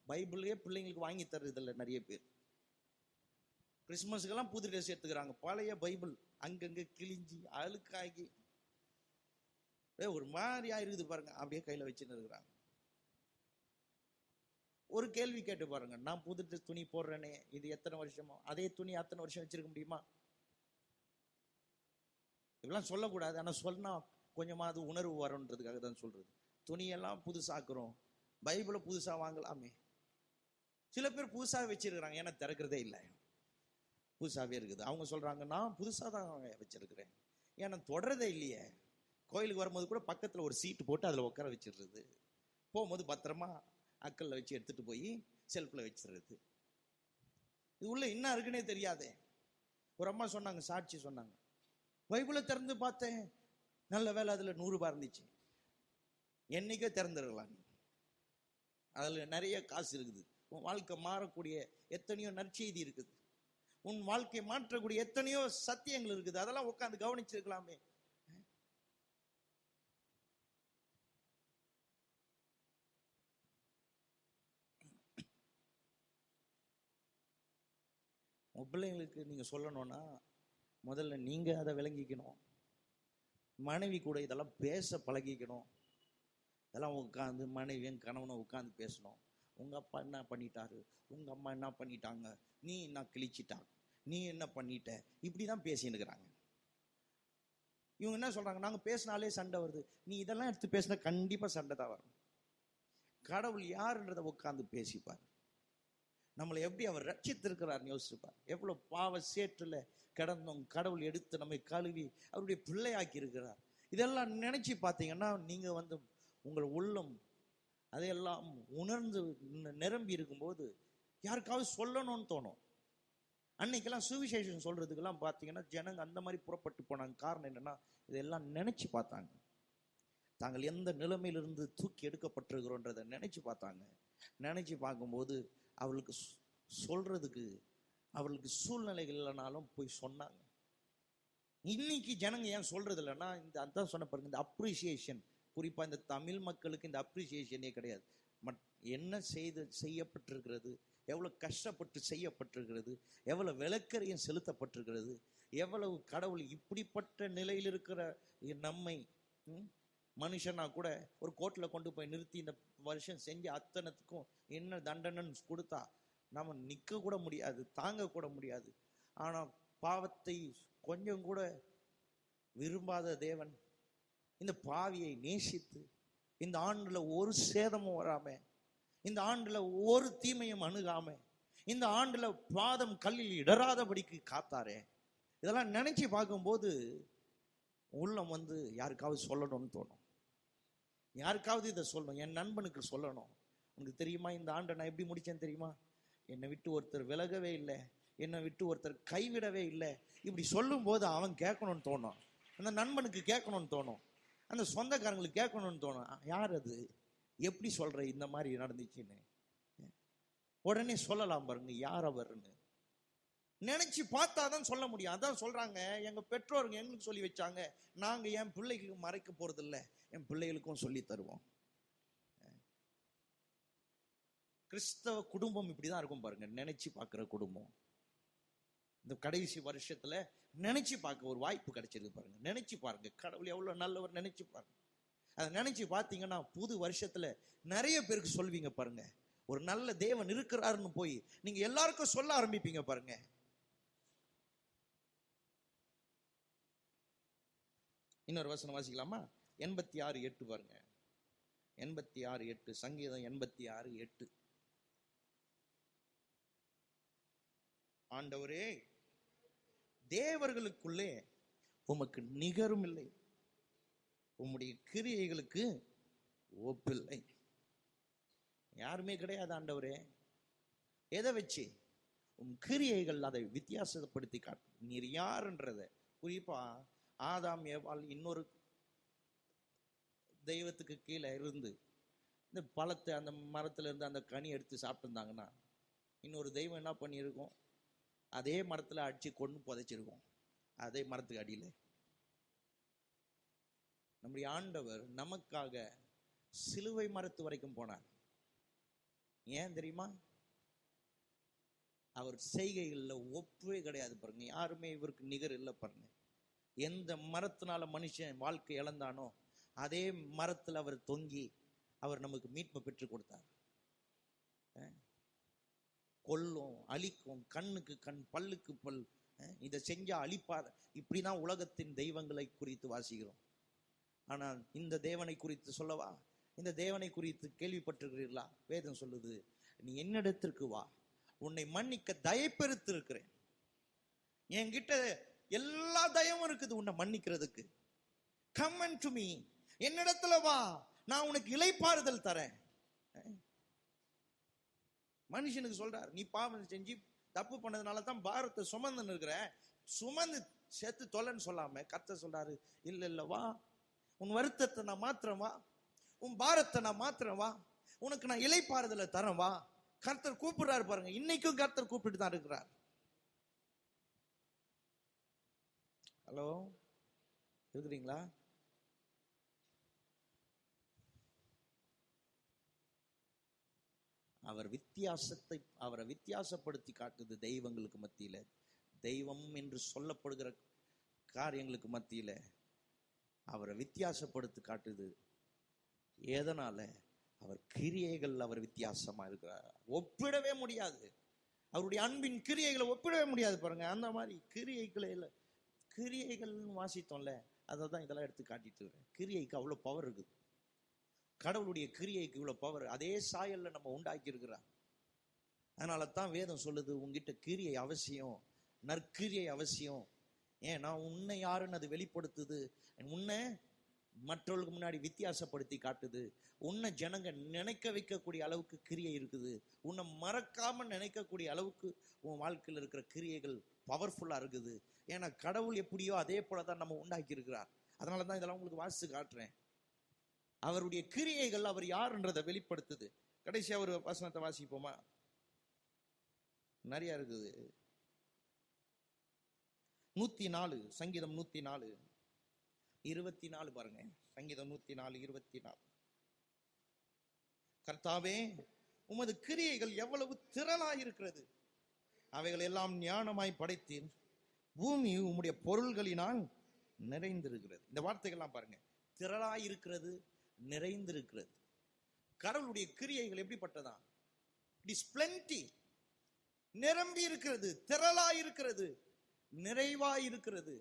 Speaker 1: பைபிளே பிள்ளைங்களுக்கு வாங்கி தர்றது இல்லை நிறைய பேர். கிறிஸ்துமஸுக்கெல்லாம் புது ட்ரெஸ் எடுத்துக்கிறாங்க, பழைய பைபிள் அங்கங்க கிழிஞ்சி அழுக்காகி ஒரு மாதிரியா இருக்குது பாருங்க, அப்படியே கையில வச்சுன்னு இருக்கிறாங்க. ஒரு கேள்வி கேட்டு பாருங்க, நான் புது ட்ரெஸ் துணி போடுறேனே, இது எத்தனை வருஷமோ, அதே துணி அத்தனை வருஷம் வச்சிருக்க முடியுமா? இதெல்லாம் சொல்லக்கூடாது, ஆனா சொன்னா கொஞ்சமாவது உணர்வு வரும்ன்றதுக்காக தான் சொல்றது. துணியெல்லாம் புதுசாக்குறோம், பைபிளை புதுசா வாங்கலாமே. சில பேர் புதுசா வச்சிருக்கிறாங்க, ஏன்னா திறக்கிறதே இல்லை, புதுசாவே இருக்குது. அவங்க சொல்றாங்க, நான் புதுசா தான் வச்சிருக்கிறேன், ஏன்னா தொடரதே இல்லையே, கோயிலுக்கு வரும்போது கூட பக்கத்துல ஒரு சீட்டு போட்டு அதுல உட்கார வச்சிடுறது, போகும்போது பத்திரமா அக்கல்ல வச்சு எடுத்துட்டு போய் செல்ஃப்ல வச்சிடுறது. இது உள்ள என்ன இருக்குன்னே தெரியாதே. ஒரு அம்மா சொன்னாங்க, சாட்சி சொன்னாங்க, பைபிளை திறந்து பார்த்தேன், நல்ல வேலை அதுல 100 ரூபாய் இருந்துச்சு. என்னைக்கே திறந்துருக்கலாம், அதுல நிறைய காசு இருக்குது. உன் வாழ்க்கை மாறக்கூடிய எத்தனையோ நற்செய்தி இருக்குது, உன் வாழ்க்கையை மாற்றக்கூடிய எத்தனையோ சத்தியங்கள் இருக்குது, அதெல்லாம் உட்காந்து கவனிச்சிருக்கலாமே. பிள்ளைங்களுக்கு நீங்க சொல்லணும்னா முதல்ல நீங்க அதை விளங்கிக்கணும். மனைவி கூட இதெல்லாம் பேச பழகிக்கணும். இதெல்லாம் உட்காந்து மனைவியும் கணவனும் உட்காந்து பேசணும். உங்க அப்பா என்ன பண்ணிட்டாரு, உங்க அம்மா என்ன பண்ணிட்டாங்க, நீ என்ன கிழிச்சிட்டா, நீ என்ன பண்ணிட்ட, இப்படிதான் பேசின்னு இருக்கிறாங்க. இவங்க என்ன சொல்றாங்க, நாங்க பேசினாலே சண்டை வருது. நீ இதெல்லாம் எடுத்து பேசினா கண்டிப்பா சண்டை தான் வரும். கடவுள் யாருன்றதை உட்காந்து பேசிப்பார். நம்மளை எப்படி அவர் ரட்சித்திருக்கிறார் யோசிப்பார். எவ்வளவு பாவ சேற்றுல கிடந்தோம், கடவுள் எடுத்து நம்மை கழுவி அவருடைய பிள்ளையாக்கி இருக்கிறார். இதெல்லாம் நினைச்சு பார்த்தீங்கன்னா நீங்க உங்கள் உள்ளம் அதையெல்லாம் உணர்ந்து நிரம்பி இருக்கும்போது யாருக்காவது சொல்லணும்னு தோணும். அன்னைக்கெல்லாம் சுவிசேஷம் சொல்றதுக்கெல்லாம் பார்த்தீங்கன்னா ஜனங்க அந்த மாதிரி புறப்பட்டு போனாங்க. காரணம் என்னன்னா, இதெல்லாம் நினைச்சு பார்த்தாங்க. தாங்கள் எந்த நிலைமையிலிருந்து தூக்கி எடுக்கப்பட்டிருக்கிறோன்றதை நினைச்சு பார்த்தாங்க. நினைச்சு பார்க்கும்போது அவளுக்கு சொல்றதுக்கு அவளுக்கு சூழ்நிலைகள் இல்லைனாலும் போய் சொன்னாங்க. இன்னைக்கு ஜனங்க ஏன் சொல்றது இல்லைன்னா, இந்த அதான் சொன்ன பாருங்க, இந்த அப்ரிசியேஷன், குறிப்பா இந்த தமிழ் மக்களுக்கு இந்த அப்ரிசியேஷனே கிடையாது. என்ன செய்யப்பட்டிருக்கிறது, எவ்வளவு கஷ்டப்பட்டு செய்யப்பட்டிருக்கிறது, எவ்வளவு விளக்கரையும் செலுத்தப்பட்டிருக்கிறது, எவ்வளவு கடவுள் இப்படிப்பட்ட நிலையில் இருக்கிற நம்மை மனுஷனா கூட ஒரு கோர்ட்ல கொண்டு போய் நிறுத்தி இந்த வருஷம் செஞ்ச அத்தனத்துக்கும் என்ன தண்டனைன்னு கொடுத்தா நம்ம நிக்க கூட முடியாது, தாங்க கூட முடியாது. ஆனா பாவத்தை கொஞ்சம் கூட விரும்பாத தேவன் இந்த பாவியை நேசித்து இந்த ஆண்டுல ஒரு சேதமும் வராம, இந்த ஆண்டுல ஒரு தீமையும் அணுகாம, இந்த ஆண்டுல பாதம் கல்லில் இடராதபடிக்கு காத்தாரே. இதெல்லாம் நினைச்சு பார்க்கும்போது உள்ளம் யாருக்காவது சொல்லணும்னு தோணும். யாருக்காவது இதை சொல்லணும், என் நண்பனுக்கு சொல்லணும். உனக்கு தெரியுமா இந்த ஆண்டை நான் எப்படி முடிச்சேன்னு தெரியுமா, என்னை விட்டு ஒருத்தர் விலகவே இல்லை, என்னை விட்டு ஒருத்தர் கைவிடவே இல்லை. இப்படி சொல்லும் போது அவன் கேட்கணும்னு தோணும், அந்த நண்பனுக்கு கேட்கணும்னு தோணும், அந்த சொந்தக்காரங்களுக்கு கேட்கணும்னு தோணும். யார் அது, எப்படி சொல்ற இந்த மாதிரி நடந்துச்சுன்னு உடனே சொல்லலாம் பாருங்க யார் அவர்னு. நினைச்சு பார்த்தாதான் சொல்ல முடியும். அதான் சொல்றாங்க, எங்க பெற்றோருங்க எங்களுக்கு சொல்லி வச்சாங்க, நாங்க என் பிள்ளைகளுக்கு மறைக்க போறது இல்லை, என் பிள்ளைகளுக்கும் சொல்லி தருவோம். கிறிஸ்தவ குடும்பம் இப்படிதான் இருக்கும் பாருங்க, நினைச்சு பார்க்கிற குடும்பம். இந்த கடைசி வருஷத்துல நினைச்சு பார்க்க ஒரு வாய்ப்பு கிடைச்சிருக்கு பாருங்க. நினைச்சு பாருங்க கடவுள் எவ்வளவு நல்லவர், நினைச்சு பாருங்க. அதை நினைச்சு பார்த்தீங்கன்னா புது வருஷத்துல நிறைய பேருக்கு சொல்வீங்க பாருங்க, ஒரு நல்ல தேவன் இருக்கிறாருன்னு போய் நீங்க எல்லாருக்கும் சொல்ல ஆரம்பிப்பீங்க பாருங்க. இன்னொரு வசனம் வாசிக்கலாமா? 86:8 பாருங்க. 86:8 சங்கீதம் 86:8. ஆண்டவரே, தேவர்களுக்குள்ளே உமக்கு நிகரும் இல்லை, உம்முடைய கிரியைகளுக்கு ஒப்பில்லை. யாருமே கிடையாது ஆண்டவரே. எதை வச்சு? உம் கிரியைகள் அதை வித்தியாசப்படுத்தி காட்டு. நீர் யாருன்றத, குறிப்பா ஆதாம் ஏவாள் இன்னொரு தெய்வத்துக்கு கீழே இருந்து இந்த பழத்தை, அந்த மரத்துல இருந்து அந்த கனி எடுத்து சாப்பிட்டுருந்தாங்கன்னா இன்னொரு தெய்வம் என்ன பண்ணியிருக்கோம், அதே மரத்துல அடிச்சு கொண்டு புதைச்சிருக்கோம், அதே மரத்துக்கு அடியில. நம்முடைய ஆண்டவர் நமக்காக சிலுவை மரத்து வரைக்கும் போனார். ஏன் தெரியுமா? அவர் செய்கைகள்ல ஒப்பவே கிடையாது பாருங்க, யாருமே இவருக்கு நிகர் இல்லை பாருங்க. எந்த மரத்தினால மனுஷன் வாழ்க்கை இழந்தானோ அதே மரத்தில் அவர் தொங்கி அவர் நமக்கு மீட்பை பெற்று கொடுத்தார். கொல்லும் அழிக்கும், கண்ணுக்கு கண் பல்லுக்கு பல், இதை செஞ்சா அழிப்பார், இப்படிதான் உலகத்தின் தெய்வங்களை குறித்து வாசிக்கிறோம். ஆனால் இந்த தேவனை குறித்து சொல்லவா? இந்த தேவனை குறித்து கேள்விப்பட்டிருக்கிறீர்களா? வேதம் சொல்லுது, நீ என்னிடத்திற்கு வா, உன்னை மன்னிக்க தயப்பெருத்து இருக்கிறேன். என்கிட்ட எல்லா தயவும் இருக்குது உன்னை மன்னிக்கிறதுக்கு. கம் அண்ட் டு மீ, என்னிடத்துல வா, நான் உனக்கு இளைப்பாறுதல் தரேன். மனுஷனுக்கு சொல்றார், நீ பாவம் செஞ்சு தப்பு பண்ணதுனால தான் பாரத்தை சுமந்துன்னு இருக்கிற, சுமந்து சேர்த்து தொலைன்னு சொல்லாம கர்த்தர் சொல்றாரு, இல்ல இல்ல வா, உன் வருத்தத்தை நான் மாத்திரம் வா, உன் பாரத்தை நான் மாத்திரம் வா, உனக்கு நான் இளைப்பாறுதலை தரேன் வா. கர்த்தர் கூப்பிடுறாரு பாருங்க. இன்னைக்கும் கர்த்தர் கூப்பிட்டு தான் இருக்கிறார். ஹலோ, இருக்கிறீங்களா? அவரை வித்தியாசப்படுத்தி காட்டுது தெய்வங்களுக்கு மத்தியில. தெய்வம் என்று சொல்லப்படுகிற காரியங்களுக்கு மத்தியில அவரை வித்தியாசப்படுத்தி காட்டுது. எதனால? அவர் கிரியைகள் அவர் வித்தியாசமா இருக்கிறார். ஒப்பிடவே முடியாது. அவருடைய அன்பின் கிரியைகளை ஒப்பிடவே முடியாது பாருங்க. அந்த மாதிரி கிரியைகள் வாசித்தோம்ல, அதை தான் இதெல்லாம் எடுத்து காட்டிட்டு இருக்கேன். கிரியைக்கு அவ்வளவு பவர் இருக்குது. கடவுளுடைய கிரியைக்கு இவ்வளவு பவர் அதே சாயல்ல நம்ம உண்டாக்கி இருக்கிறார். அதனால தான் வேதம் சொல்லுது, உங்ககிட்ட கிரியை அவசியம், நற்கிரியை அவசியம். ஏன்? நான் உன்னை யாருன்னு அது வெளிப்படுத்துது. உன்னை மற்றவர்களுக்கு முன்னாடி வித்தியாசப்படுத்தி காட்டுது. உன்னை ஜனங்க நினைக்க வைக்கக்கூடிய அளவுக்கு கிரியை இருக்குது. உன்னை மறக்காம நினைக்கக்கூடிய அளவுக்கு உன் வாழ்க்கையில் இருக்கிற கிரியைகள் பவர்ஃபுல்லா இருக்குது. ஏன்னா கடவுள் எப்படியோ அதே போலதான் நம்ம உண்டாக்கி இருக்கிறார். அதனாலதான் இதெல்லாம் உங்களுக்கு வாசித்து காட்டுறேன். அவருடைய கிரியைகள் அவர் யாருன்றதை வெளிப்படுத்துது. கடைசியா ஒரு வசனத்தை வாசிப்போமா? நிறைய இருக்குது. 104 சங்கீதம் 104:24 பாருங்க. சங்கீதம் 104:24. கர்த்தாவே, உமது கிரியைகள் எவ்வளவு திரளாய் இருக்கிறது, அவைகள் எல்லாம் ஞானமாய் படைத்தீர், பூமி உம்முடைய பொருள்களினால் நிறைந்திருக்கிறது. இந்த வார்த்தைகள்லாம் பாருங்க. திரளாய் இருக்கிறது, நிறைந்திருக்கிறது. கடவுளுடைய கிரியைகள் எப்படிப்பட்டதா? இட் இஸ் பிளென்டி, நிரம்பி இருக்கிறது, திரளாய் இருக்கிறது, நிறைவாய் இருக்கிறது.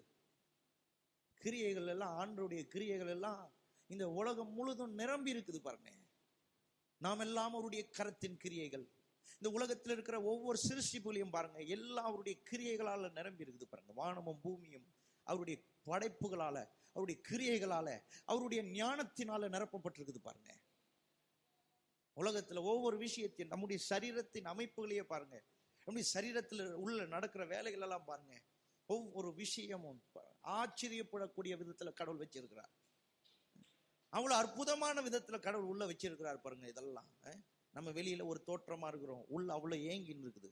Speaker 1: கிரியைகள் எல்லாம், ஆண்டவருடைய கிரியைகள் எல்லாம் இந்த உலகம் முழுதும் நிரம்பி இருக்குது பாருங்க. நாம் எல்லாம் அவருடைய கரத்தின் கிரியைகள். இந்த உலகத்தில் இருக்கிற ஒவ்வொரு சிருஷ்டிப்புகளையும் பாருங்க, எல்லாம் அவருடைய கிரியைகளால நிரம்பி இருக்குது பாருங்க. வானமும் பூமியும் அவருடைய படைப்புகளால, அவருடைய கிரியைகளால, அவருடைய ஞானத்தினால நிரப்பப்பட்டிருக்குது பாருங்க. உலகத்துல ஒவ்வொரு விஷயத்தையும், நம்முடைய சரீரத்தின் அமைப்புகளையே பாருங்க, நம்முடைய சரீரத்தில் உள்ள நடக்கிற வேலைகள் எல்லாம் பாருங்க. ஒவ்வொரு விஷயமும் ஆச்சரியப்படக்கூடிய விதத்துல கடவுள் வச்சிருக்கிறார். அவ்வளவு அற்புதமான விதத்துல கடவுள் உள்ள வச்சிருக்கிறார் பாருங்க. இதெல்லாம் நம்ம வெளியில ஒரு தோற்றமா இருக்கிறோம், உள்ள அவ்வளவு ஏங்கின்னு இருக்குது.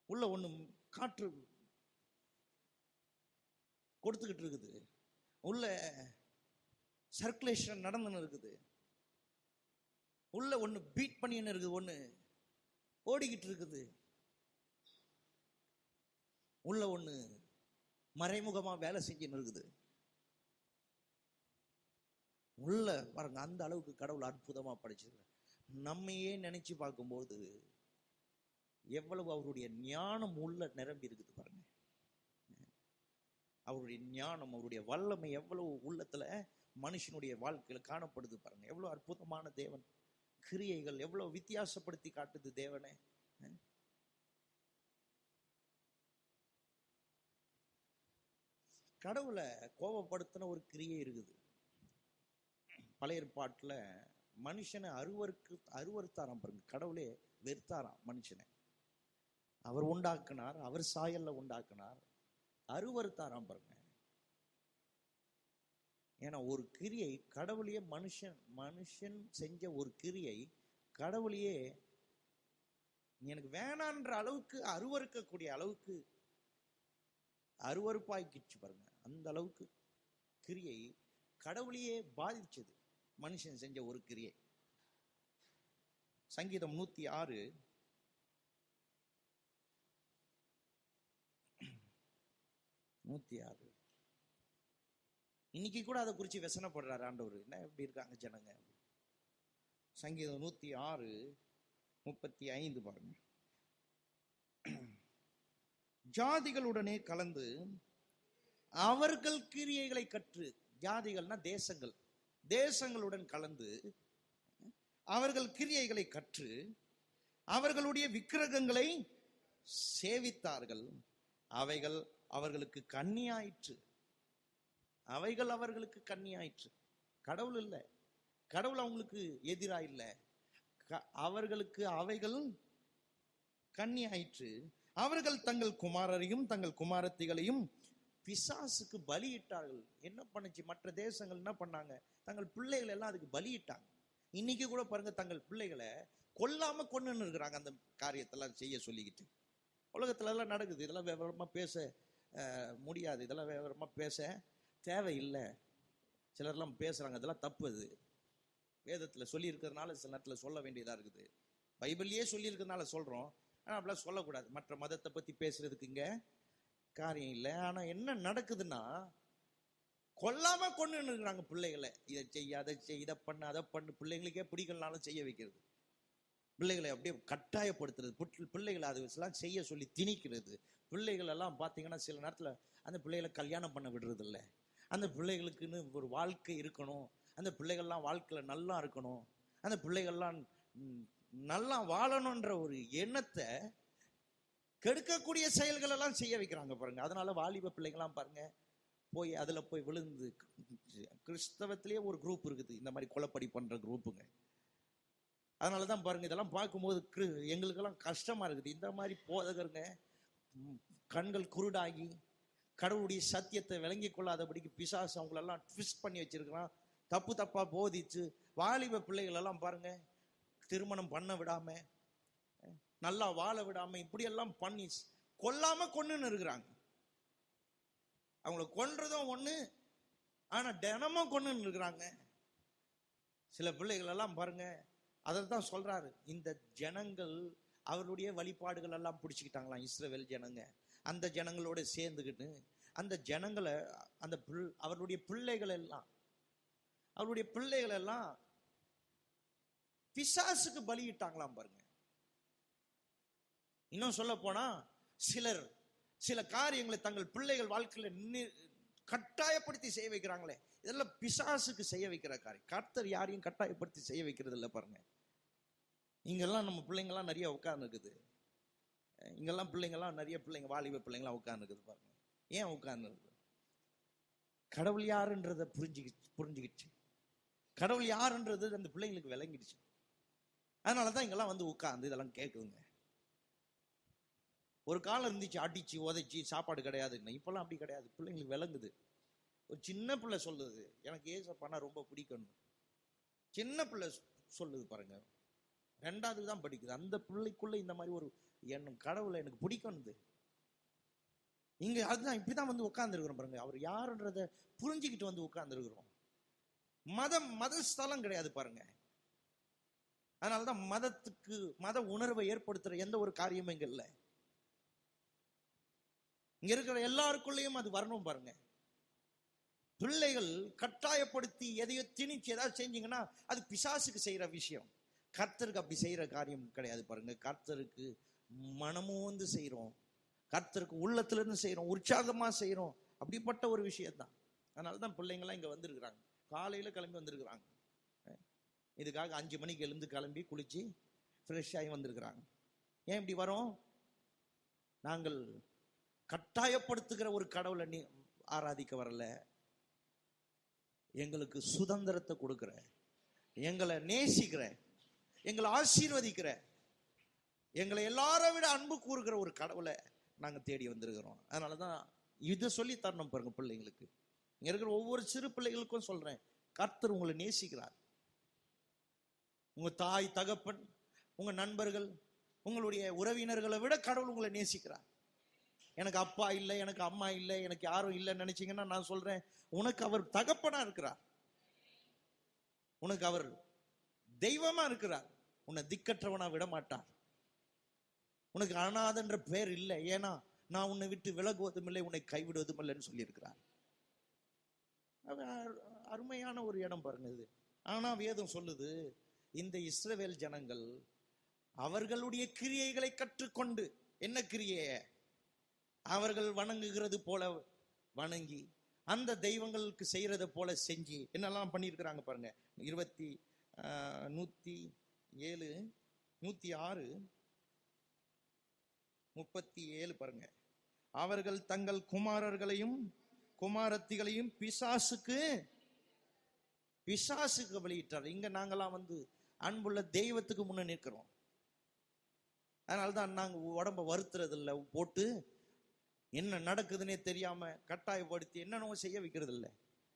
Speaker 1: உள்ள ஒண்ணு காற்று கொடுத்துக்கிட்டு இருக்குது, உள்ள சர்க்குலேஷன் நடந்துன்னு இருக்குது, உள்ள ஒண்ணு பீட் பண்ணின்னு இருக்குது, ஒண்ணு ஓடிக்கிட்டு இருக்குது, உள்ள ஒண்ணு மறைமுகமா வேலை செஞ்சுன்னு இருக்குது. உள்ள பாருங்க, அந்த அளவுக்கு கடவுள் அற்புதமா படைச்சிருக்க. நம்மையே நினைச்சு பார்க்கும்போது எவ்வளவு அவருடைய ஞானம் உள்ள நிரம்பி இருக்குது பாருங்க. அவருடைய ஞானம், அவருடைய வல்லமை எவ்வளவு உள்ளத்துல மனுஷனுடைய வாழ்க்கையில காணப்படுது பாருங்க. எவ்வளவு அற்புதமான தேவன். கிரியைகள் எவ்வளவு வித்தியாசப்படுத்தி காட்டுது தேவனே. கடவுளை கோபப்படுத்தின ஒரு கிரியை இருக்குது. பழைய ஏற்பாட்டுல மனுஷனை அருவருத்தாராம் பாருங்க. கடவுளே வெறுத்தாராம் மனுஷனை. அவர் உண்டாக்குனார், அவர் சாயல்ல உண்டாக்குனார், அருவருத்தாராம் பாருங்க. ஏன்னா ஒரு கிரியை கடவுளையே, மனுஷன் செஞ்ச ஒரு கிரியை கடவுளையே எனக்கு வேணான்ற அளவுக்கு, அருவருக்கக்கூடிய அளவுக்கு அருவருப்பாய்க்கிச்சு பாருங்க. அந்த அளவுக்கு கிரியை கடவுளையே பாதிச்சது மனுஷன் செஞ்ச ஒரு கிரியை. சங்கீதம் 106 இன்னைக்கு கூட அதை குறிச்சு வெசனப்படுறாரு ஆண்டவர். என்ன எப்படி இருக்காங்க ஜனங்க. சங்கீதம் 106:35 பாருங்க. ஜாதிகளுடனே கலந்து அவர்கள் கிரியைகளை கற்று, ஜாதிகள்னா தேசங்கள், தேசங்களுடன் கலந்து அவர்கள் கிரியைகளை கற்று அவர்களுடைய விக்கிரகங்களை சேவித்தார்கள், அவைகள் அவர்களுக்கு கண்ணியாயிற்று. அவைகள் அவர்களுக்கு கண்ணியாயிற்று. கடவுள் இல்லை, கடவுள் அவங்களுக்கு எதிரா இல்லை, அவர்களுக்கு அவைகள் கண்ணியாயிற்று. அவர்கள் தங்கள் குமாரரையும் தங்கள் குமாரத்திகளையும் பிசாசுக்கு பலியிட்டார்கள். என்ன பண்ணுச்சு மற்ற தேசங்கள்? என்ன பண்ணாங்க? தங்கள் பிள்ளைகளை எல்லாம் அதுக்கு பலியிட்டாங்க. இன்னைக்கு கூட பாருங்க, தங்கள் பிள்ளைகளை கொல்லாம கொண்டுன்னு இருக்கிறாங்க அந்த காரியத்தெல்லாம் செய்ய சொல்லிக்கிட்டு. உலகத்துல எல்லாம் நடக்குது. இதெல்லாம் விவரமா பேச முடியாது, இதெல்லாம் விவரமா பேச தேவையில்லை. சிலர்லாம் பேசுறாங்க, அதெல்லாம் தப்பு. அது வேதத்துல சொல்லி இருக்கிறதுனால சில நேரத்தில் சொல்ல வேண்டியதா இருக்குது. பைபிள்லயே சொல்லி இருக்கிறதுனால சொல்றோம், ஆனா அப்படிலாம் சொல்லக்கூடாது. மற்ற மதத்தை பத்தி பேசுறதுக்கு இங்க காரியம் இல்லை. ஆனா என்ன நடக்குதுன்னா, கொல்லாம கொண்டு இருக்கிறாங்க பிள்ளைகளை. இதை செய்ய, அதை செய், இதை பண்ணு, அதை பண்ணு. பிள்ளைங்களுக்கே பிடிக்கலனாலும் செய்ய வைக்கிறது, பிள்ளைகளை அப்படியே கட்டாயப்படுத்துறது, பிள்ளைகளை அது செய்ய சொல்லி திணிக்கிறது. பிள்ளைகள் எல்லாம் பார்த்தீங்கன்னா சில நேரத்தில் அந்த பிள்ளைகளை கல்யாணம் பண்ண விடுறது இல்லை. அந்த பிள்ளைகளுக்குன்னு ஒரு வாழ்க்கை இருக்கணும், அந்த பிள்ளைகள்லாம் வாழ்க்கையில் நல்லா இருக்கணும், அந்த பிள்ளைகள்லாம் நல்லா வாழணுன்ற ஒரு எண்ணத்தை கெடுக்கக்கூடிய செயல்கள் எல்லாம் செய்ய வைக்கிறாங்க பாருங்க. அதனால வாலிப பிள்ளைங்களாம் பாருங்க போய் அதுல போய் விழுந்து, கிறிஸ்தவத்திலேயே ஒரு குரூப் இருக்குது இந்த மாதிரி கொலைப்படி பண்ற குரூப்புங்க. அதனாலதான் பாருங்க இதெல்லாம் பார்க்கும்போது எங்களுக்கெல்லாம் கஷ்டமா இருக்குது. இந்த மாதிரி போதகருங்க கண்கள் குருடாகி கடவுளுடைய சத்தியத்தை விளங்கி கொள்ளாதபடிக்கு பிசாசு அவங்களெல்லாம் ட்விஸ்ட் பண்ணி வச்சிருக்கிறான். தப்பு தப்பா போதிச்சு வாலிப பிள்ளைகள் எல்லாம் பாருங்க திருமணம் பண்ண விடாம, நல்லா வாழ விடாம, இப்படி எல்லாம் பண்ணி கொல்லாம கொண்டுன்னு இருக்கிறாங்க. அவங்கள கொன்றதும் ஒண்ணு, ஆனா தினமும் கொண்டுன்னு இருக்கிறாங்க. சில பிள்ளைகள் எல்லாம் பாருங்க, அதைத்தான் சொல்றாரு, இந்த ஜனங்கள் அவருடைய வழிபாடுகள் எல்லாம் பிடிச்சிக்கிட்டாங்களாம் இஸ்ரவேல் ஜனங்க. அந்த ஜனங்களோட சேர்ந்துக்கிட்டு அந்த ஜனங்களை அவருடைய பிள்ளைகள் எல்லாம் பிசாசுக்கு பலியிட்டாங்களாம் பாருங்க. இன்னும் சொல்ல போனா சில காரியங்களை தங்கள் பிள்ளைகள் வாழ்க்கையில கட்டாயப்படுத்தி செய்ய வைக்கிறாங்களே, இதெல்லாம் பிசாசுக்கு செய்ய வைக்கிற காரியம். கர்த்தர் யாரையும் கட்டாயப்படுத்தி செய்ய வைக்கிறது இல்லை பாருங்க. இங்கெல்லாம் நம்ம பிள்ளைங்கெல்லாம் நிறைய உட்கார்ந்து இருக்குது. இங்கெல்லாம் பிள்ளைங்கெல்லாம் நிறைய பிள்ளைங்க, வாலிப பிள்ளைங்களாம் உட்கார்ந்து இருக்குது பாருங்க. ஏன் உட்கார்ந்து இருக்குது? கடவுள் யாருன்றத புரிஞ்சுக்கிச்சு. கடவுள் யாருன்றது அந்த பிள்ளைங்களுக்கு விளங்கிடுச்சு. அதனாலதான் இங்கெல்லாம் வந்து உட்கார்ந்து இதெல்லாம் கேட்குதுங்க. ஒரு காலம் இருந்துச்சு, அடிச்சு உதைச்சி சாப்பாடு கிடையாதுன்னு. இப்பெல்லாம் அப்படி கிடையாது, பிள்ளைங்களுக்கு விளங்குது. ஒரு சின்ன பிள்ளை சொல்லுது, எனக்கு ஏசப்பானா ரொம்ப பிடிக்கும். சின்ன பிள்ளை சொல்லுது பாருங்க, 2வது தான் படிக்குது. அந்த பிள்ளைக்குள்ள இந்த மாதிரி ஒரு எண்ணம், கடவுளை எனக்கு பிடிக்கும். இங்க அதுதான் இப்படிதான் வந்து உட்கார்ந்து இருக்கிறோம் பாருங்க. அவர் யாருன்றத புரிஞ்சுக்கிட்டு வந்து உட்கார்ந்து இருக்கிறோம். மத ஸ்தலம் கிடையாது பாருங்க. அதனாலதான் மத உணர்வை ஏற்படுத்துற எந்த ஒரு காரியமும் இங்க இல்லை. இங்க இருக்கிற எல்லாருக்குள்ளேயும் அது வரணும் பாருங்க. பிள்ளைகள் கட்டாயப்படுத்தி எதையோ திணிச்சு ஏதாவது செஞ்சீங்கன்னா அது பிசாசுக்கு செய்யற விஷயம். கர்த்தருக்கு அப்படி செய்யற காரியம் கிடையாது பாருங்க. கர்த்தருக்கு மனமும் வந்து செய்யறோம், கர்த்தருக்கு உள்ளத்துல இருந்து செய்யறோம், உற்சாகமா செய்யறோம். அப்படிப்பட்ட ஒரு விஷயம்தான். அதனாலதான் பிள்ளைங்கள்லாம் இங்க வந்திருக்கிறாங்க, காலையில கிளம்பி வந்திருக்கிறாங்க. இதுக்காக 5 மணிக்கு எழுந்து கிளம்பி குளிச்சு ஃப்ரெஷ் ஆகி வந்திருக்கிறாங்க. ஏன் இப்படி வரோம்? நாங்கள் கட்டாயப்படுத்துகிற ஒரு கடவுளை ஆராதிக்க வரல. எங்களுக்கு சுதந்திரத்தை கொடுக்கிற, எங்களை நேசிக்கிற, எங்களை ஆசீர்வதிக்கிற, எங்களை எல்லாரை விட அன்பு கூறுகிற ஒரு கடவுளை நாங்க தேடி வந்திருக்கிறோம். அதனாலதான் இதை சொல்லி தரணும் பாருங்க பிள்ளைங்களுக்கு. இங்க இருக்கிற ஒவ்வொரு சிறு பிள்ளைகளுக்கும் சொல்றேன், கர்த்தர் உங்களை நேசிக்கிறார். உங்க தாய் தகப்பன், உங்க நண்பர்கள், உங்களுடைய உறவினர்களை விட கடவுள் உங்களை நேசிக்கிறார். எனக்கு அப்பா இல்லை, எனக்கு அம்மா இல்லை, எனக்கு யாரும் இல்லைன்னு நினைச்சீங்கன்னா நான் சொல்றேன், உனக்கு அவர் தகப்பனா இருக்கிறார், உனக்கு அவர் தெய்வமா இருக்கிறார். உன்னை திக்கற்றவனா விட மாட்டார். உனக்கு அனாதன்ற பேர் இல்லை. ஏன்னா நான் உன்னை விட்டு விலகுவதும் இல்லை, உன்னை கைவிடுவதும் இல்லைன்னு சொல்லி இருக்கிறார். அருமையான ஒரு இடம் பாருங்க இது. ஆனா வேதம் சொல்லுது, இந்த இஸ்ரவேல் ஜனங்கள் அவர்களுடைய கிரியைகளை கற்றுக்கொண்டு, என்ன கிரியை? அவர்கள் வணங்குகிறது போல வணங்கி, அந்த தெய்வங்களுக்கு செய்யறத போல செஞ்சு என்னெல்லாம் பண்ணியிருக்கிறாங்க பாருங்க. 107 106 37 பாருங்க. அவர்கள் தங்கள் குமாரர்களையும் குமாரத்திகளையும் பிசாசுக்கு வெளியிட்டார். இங்க நாங்கெல்லாம் அன்புள்ள தெய்வத்துக்கு முன்ன நிற்கிறோம். அதனால்தான் நாங்க உடம்ப வருத்துறது இல்லை, போட்டு என்ன நடக்குதுன்னே தெரியாம கட்டாயப்படுத்தி என்னென்னவோ செய்ய வைக்கிறது இல்லை.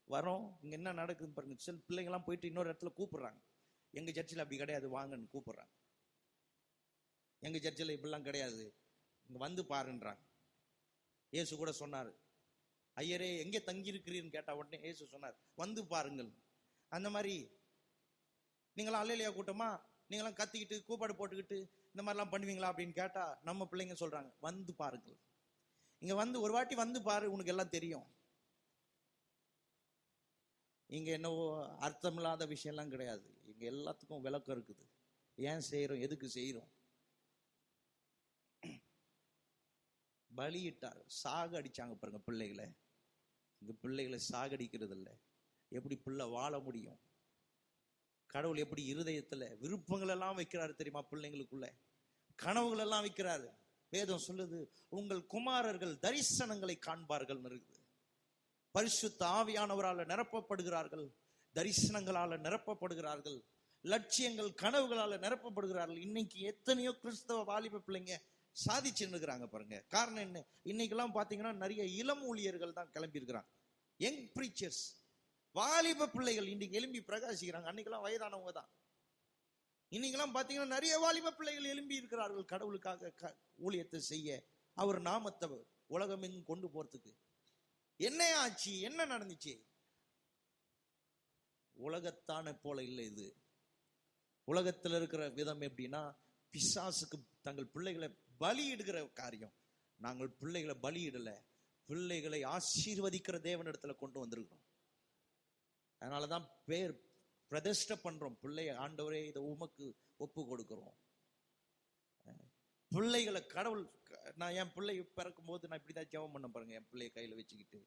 Speaker 1: வரோம், இங்க என்ன நடக்குதுன்னு பாருங்க. சில பிள்ளைங்கெல்லாம் போயிட்டு இன்னொரு இடத்துல கூப்பிடுறாங்க. எங்க சர்ச்சில் அப்படி கிடையாது, வாங்கன்னு கூப்பிடுறாங்க. எங்க சர்ச்சில் இப்படிலாம் கிடையாது, இங்க வந்து பாருன்றாங்க. இயேசு கூட சொன்னார், ஐயரே எங்கே தங்கி இருக்கிறீன்னு கேட்டா உடனே இயேசு சொன்னார், வந்து பாருங்கள். அந்த மாதிரி நீங்களாம் அல்லேலியா கூட்டமா, நீங்களாம் கத்திக்கிட்டு கூப்பாடு போட்டுக்கிட்டு இந்த மாதிரிலாம் பண்ணுவீங்களா அப்படின்னு கேட்டா நம்ம பிள்ளைங்க சொல்றாங்க, வந்து பாருங்கள். இங்க ஒரு வாட்டி வந்து பாரு, உனக்கு எல்லாம் தெரியும். இங்க என்னவோ அர்த்தமில்லாத விஷயம் எல்லாம் கிடையாது. இங்க எல்லாத்துக்கும் விளக்கம் இருக்குது. ஏன் செய்யறோம், எதுக்கு செய்யறோம். பலியிட்டார், சாக அடிச்சாங்க பாருங்க பிள்ளைகளை. இங்க பிள்ளைகளை சாகடிக்கிறது இல்லை. எப்படி பிள்ளை வாழ முடியும்? கடவுள் எப்படி இருதயத்துல விருப்பங்கள் எல்லாம் வைக்கிறாரு தெரியுமா? பிள்ளைங்களுக்குள்ள கனவுகள் எல்லாம் வைக்கிறாரு. வேதம் சொல்லுது, உங்கள் குமாரர்கள் தரிசனங்களை காண்பார்கள் இருக்குது. பரிசுத்த ஆவியானவரால் நிரப்பப்படுகிறார்கள், தரிசனங்களால நிரப்பப்படுகிறார்கள், லட்சியங்கள் கனவுகளால நிரப்பப்படுகிறார்கள். இன்னைக்கு எத்தனையோ கிறிஸ்தவ வாலிப பிள்ளைங்க சாதிச்சுன்னு இருக்கிறாங்க பாருங்க. காரணம் என்ன? இன்னைக்கெல்லாம் பாத்தீங்கன்னா நிறைய இளம் ஊழியர்கள் தான் கிளம்பி இருக்கிறாங்க. யங் பிரீச்சர்ஸ், வாலிப பிள்ளைகள் இன்னைக்கு எழும்பி பிரகாசிக்கிறாங்க. அன்னைக்கெல்லாம் வயதானவங்க தான். இன்னைக்கெல்லாம் பாத்தீங்கன்னா நிறைய வாலிப பிள்ளைகள் எழும்பி இருக்கிறார்கள் கடவுளுக்காக ஊழியத்தை செய்ய, அவர் நாமத்தை உலகமெங்கும் கொண்டு போறதுக்கு. என்ன ஆச்சு, என்ன நடந்துச்சு? உலகத்தான போல இல்லை இது. உலகத்தில் இருக்கிற விதம் எப்படின்னா, பிசாசுக்கு தங்கள் பிள்ளைகளை பலியிடுகிற காரியம். நாங்கள் பிள்ளைகளை பலியிடல, பிள்ளைகளை ஆசீர்வதிக்கிற தேவனிடத்துல கொண்டு வந்திருக்கிறோம். அதனாலதான் பேர் பிரதிஷ்டை பண்றோம். பிள்ளைய ஆண்டவரே இதை உமக்கு ஒப்பு கொடுக்கிறோம். பிள்ளைகளை கடவுள், நான் என் பிள்ளை பிறக்கும் போது நான் இப்படிதான் ஜெபம் பண்ண பாருங்க. என் பிள்ளைய கையில வச்சுக்கிட்டு,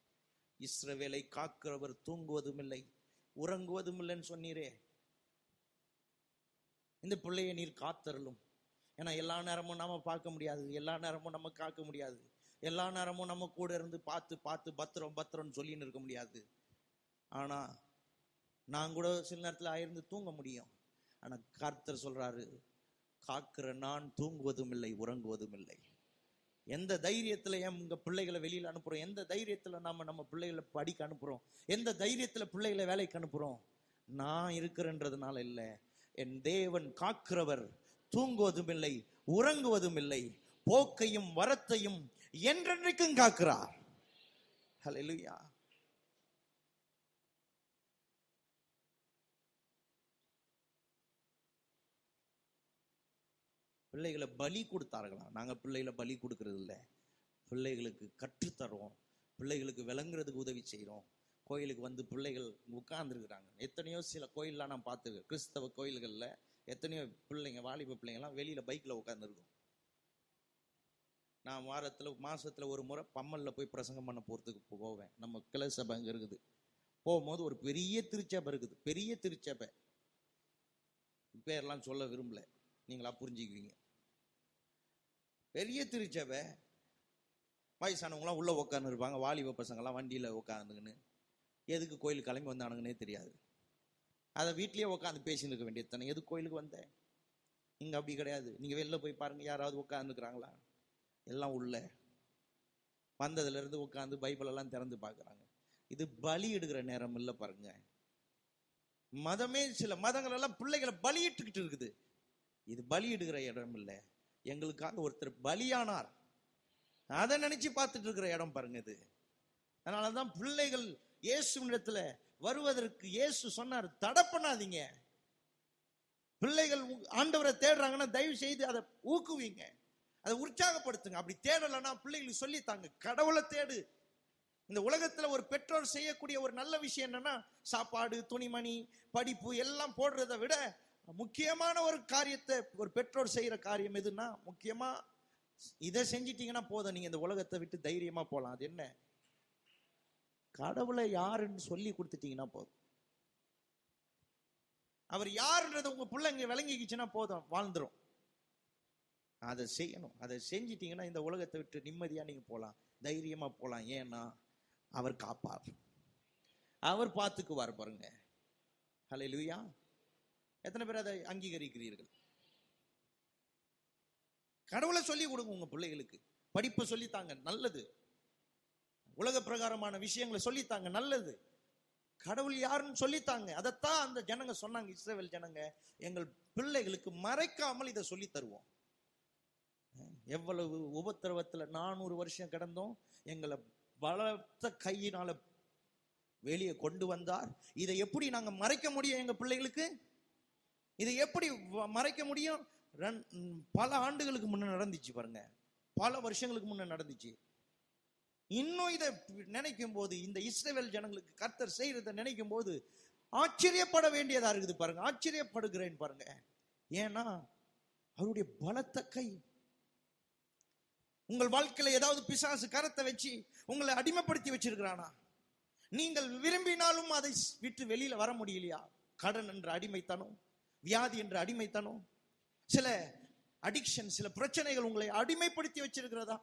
Speaker 1: இஸ்ரவேலை காக்கிறவர் தூங்குவதும் இல்லை உறங்குவதும் இல்லைன்னு சொன்னீரே, இந்த பிள்ளைய நீர் காத்தரலும். ஏன்னா எல்லா நேரமும் நம்ம பார்க்க முடியாது, எல்லா நேரமும் நம்ம காக்க முடியாது, எல்லா நேரமும் நம்ம கூட இருந்து பார்த்து பார்த்து பத்திரம்னு சொல்லின்னு இருக்க முடியாது. ஆனா நான் கூட சில நேரத்தில் ஆயிருந்து தூங்க முடியும். ஆனா கர்த்தர் சொல்றாரு, காக்கிற நான் தூங்குவதும் இல்லை உறங்குவதும் இல்லை. எந்த தைரியத்துல உங்க பிள்ளைகளை வெளியில அனுப்புறோம்? எந்த தைரியத்துல நம்ம பிள்ளைகளை படிக்க அனுப்புறோம்? எந்த தைரியத்துல பிள்ளைகளை வேலைக்கு அனுப்புறோம்? நான் இருக்கிறன்றதுனால இல்ல, என் தேவன் காக்கிறவர் தூங்குவதும் இல்லை உறங்குவதும் இல்லை, போக்கையும் வரத்தையும் என்றென்றைக்கும் காக்கிறார். ஹல்லேலூயா. பிள்ளைகளை பலி கொடுத்தார்களா? நாங்க பிள்ளைகளை பலி கொடுக்கறது இல்லை, பிள்ளைகளுக்கு கற்றுத்தரோம், பிள்ளைகளுக்கு விளங்குறதுக்கு உதவி செய்யறோம். கோயிலுக்கு பிள்ளைகள் உட்கார்ந்துருக்குறாங்க. எத்தனையோ சில கோயில்லாம் நான் பார்த்துருக்கேன், கிறிஸ்தவ கோயில்கள்ல எத்தனையோ பிள்ளைங்க, வாலிப பிள்ளைங்கலாம் வெளியில பைக்ல உட்கார்ந்துருக்கும். நான் மாசத்துல ஒரு முறை பம்மல்ல போய் பிரசங்கம் பண்ண போறதுக்கு போவேன். நம்ம கிளை சபை அங்க இருக்குது. போகும்போது ஒரு பெரிய திருச்சபை இருக்குது, பெரிய திருச்சபை, பேர்லாம் சொல்ல விரும்பல, நீங்களா புரிஞ்சுக்குவீங்க. பெரிய திருச்சபை, வயசானவங்களாம் உள்ள உட்கார்ந்து இருப்பாங்க, வாலிப பசங்கள்லாம் வண்டியில உட்காந்துங்கன்னு எதுக்கு கோயிலுக்கு கிளம்பி வந்தானுங்கன்னே தெரியாது. அதை வீட்லயே உட்காந்து பேசின்னு இருக்க வேண்டியது தானே. எதுக்கு கோயிலுக்கு வந்தேன்? இங்க அப்படி கிடையாது. நீங்க வெளில போய் பாருங்க, யாராவது உட்காந்துக்கிறாங்களா? எல்லாம் உள்ள வந்ததுல இருந்து உட்காந்து பைபிள் எல்லாம் திறந்து பாக்குறாங்க. இது பலி எடுக்கிற நேரம் இல்ல பாருங்க. மதமே, சில மதங்கள் எல்லாம் பிள்ளைகளை பலியிட்டுக்கிட்டு இருக்குது. இது பலி எடுக்கிற இடம் இல்லை. எங்களுக்காக ஒருத்தர் பலியானார், அதை நினைச்சு பார்த்துட்டு இருக்கிற இடம் பாருங்க இது. அதனாலதான் பிள்ளைகள் இயேசுவினிடத்துல வருவதற்கு இயேசு சொன்னார், தடை பண்ணாதீங்க. பிள்ளைகள் ஆண்டவரை தேடுறாங்கன்னா தயவு செய்து அதை ஊக்குவீங்க, அதை உற்சாகப்படுத்துங்க. அப்படி தேடலைன்னா பிள்ளைகளுக்கு சொல்லித்தாங்க, கடவுளை தேடு. இந்த உலகத்துல ஒரு பெற்றோர் செய்யக்கூடிய ஒரு நல்ல விஷயம் என்னன்னா, சாப்பாடு, துணிமணி, படிப்பு எல்லாம் போடுறதை விட முக்கியமான ஒரு காரியத்தை ஒரு பெற்றோர் செய்யற காரியம் எதுன்னா, முக்கியமா இதை செஞ்சிட்டீங்கன்னா போதும், நீங்க இந்த உலகத்தை விட்டு தைரியமா போலாம். அது என்ன? கடவுளை யாருன்னு சொல்லி கொடுத்துட்டீங்கன்னா போதும். அவர் யாருன்றது உங்க பிள்ளைங்க விளங்கிக்கிச்சுன்னா போதும், வாழ்ந்துரும். அதை செய்யணும். அதை செஞ்சிட்டீங்கன்னா இந்த உலகத்தை விட்டு நிம்மதியா நீங்க போலாம், தைரியமா போலாம். ஏன்னா அவர் காப்பார், அவர் பார்த்துக்குவார். பாருங்க, ஹல்லேலூயா. எத்தனை பேர் அதை அங்கீகரிக்கிறீர்கள்? கடவுளை சொல்லி கொடுங்க உங்க பிள்ளைகளுக்கு. படிப்பை சொல்லித்தாங்க, நல்லது. உலக பிரகாரமான விஷயங்களை சொல்லித்தாங்க, நல்லது. கடவுள் யாருன்னு சொல்லித்தாங்க. அதைத்தான் அந்த ஜனங்க சொன்னாங்க, இஸ்ரவேல் ஜனங்க. எங்கள் பிள்ளைகளுக்கு மறைக்காமல் இதை சொல்லி தருவோம். எவ்வளவு உபத்திரவத்துல 400 வருஷம் கிடந்தோம், எங்களை பலத்த கையினால வெளியே கொண்டு வந்தார். இதை எப்படி நாங்க மறைக்க முடியும்? எங்க பிள்ளைகளுக்கு இதை எப்படி மறைக்க முடியும்? பல ஆண்டுகளுக்கு முன்ன நடந்துச்சு பாருங்க, பல வருஷங்களுக்கு முன்ன நடந்துச்சு. இன்னும் இதை நினைக்கும் போது, இந்த இஸ்ரவேல் ஜனங்களுக்கு கர்த்தர் செய்யறதை நினைக்கும் போது ஆச்சரியப்பட வேண்டியதா இருக்குது பாருங்க. ஆச்சரியப்படுகிறேன் பாருங்க. ஏன்னா அவருடைய பலத்த கை. உங்கள் வாழ்க்கையில ஏதாவது பிசாசு கரத்தை வச்சு உங்களை அடிமைப்படுத்தி வச்சிருக்கிறானா? நீங்கள் விரும்பினாலும் அதை விட்டு வெளியில வர முடியலையா? கடன் என்ற அடிமைத்தனம், வியாதி என்ற அடிமைத்தனம், சில அடிக்ஷன், சில பிரச்சனைகள் உங்களை அடிமைப்படுத்தி வச்சிருக்கிறதா?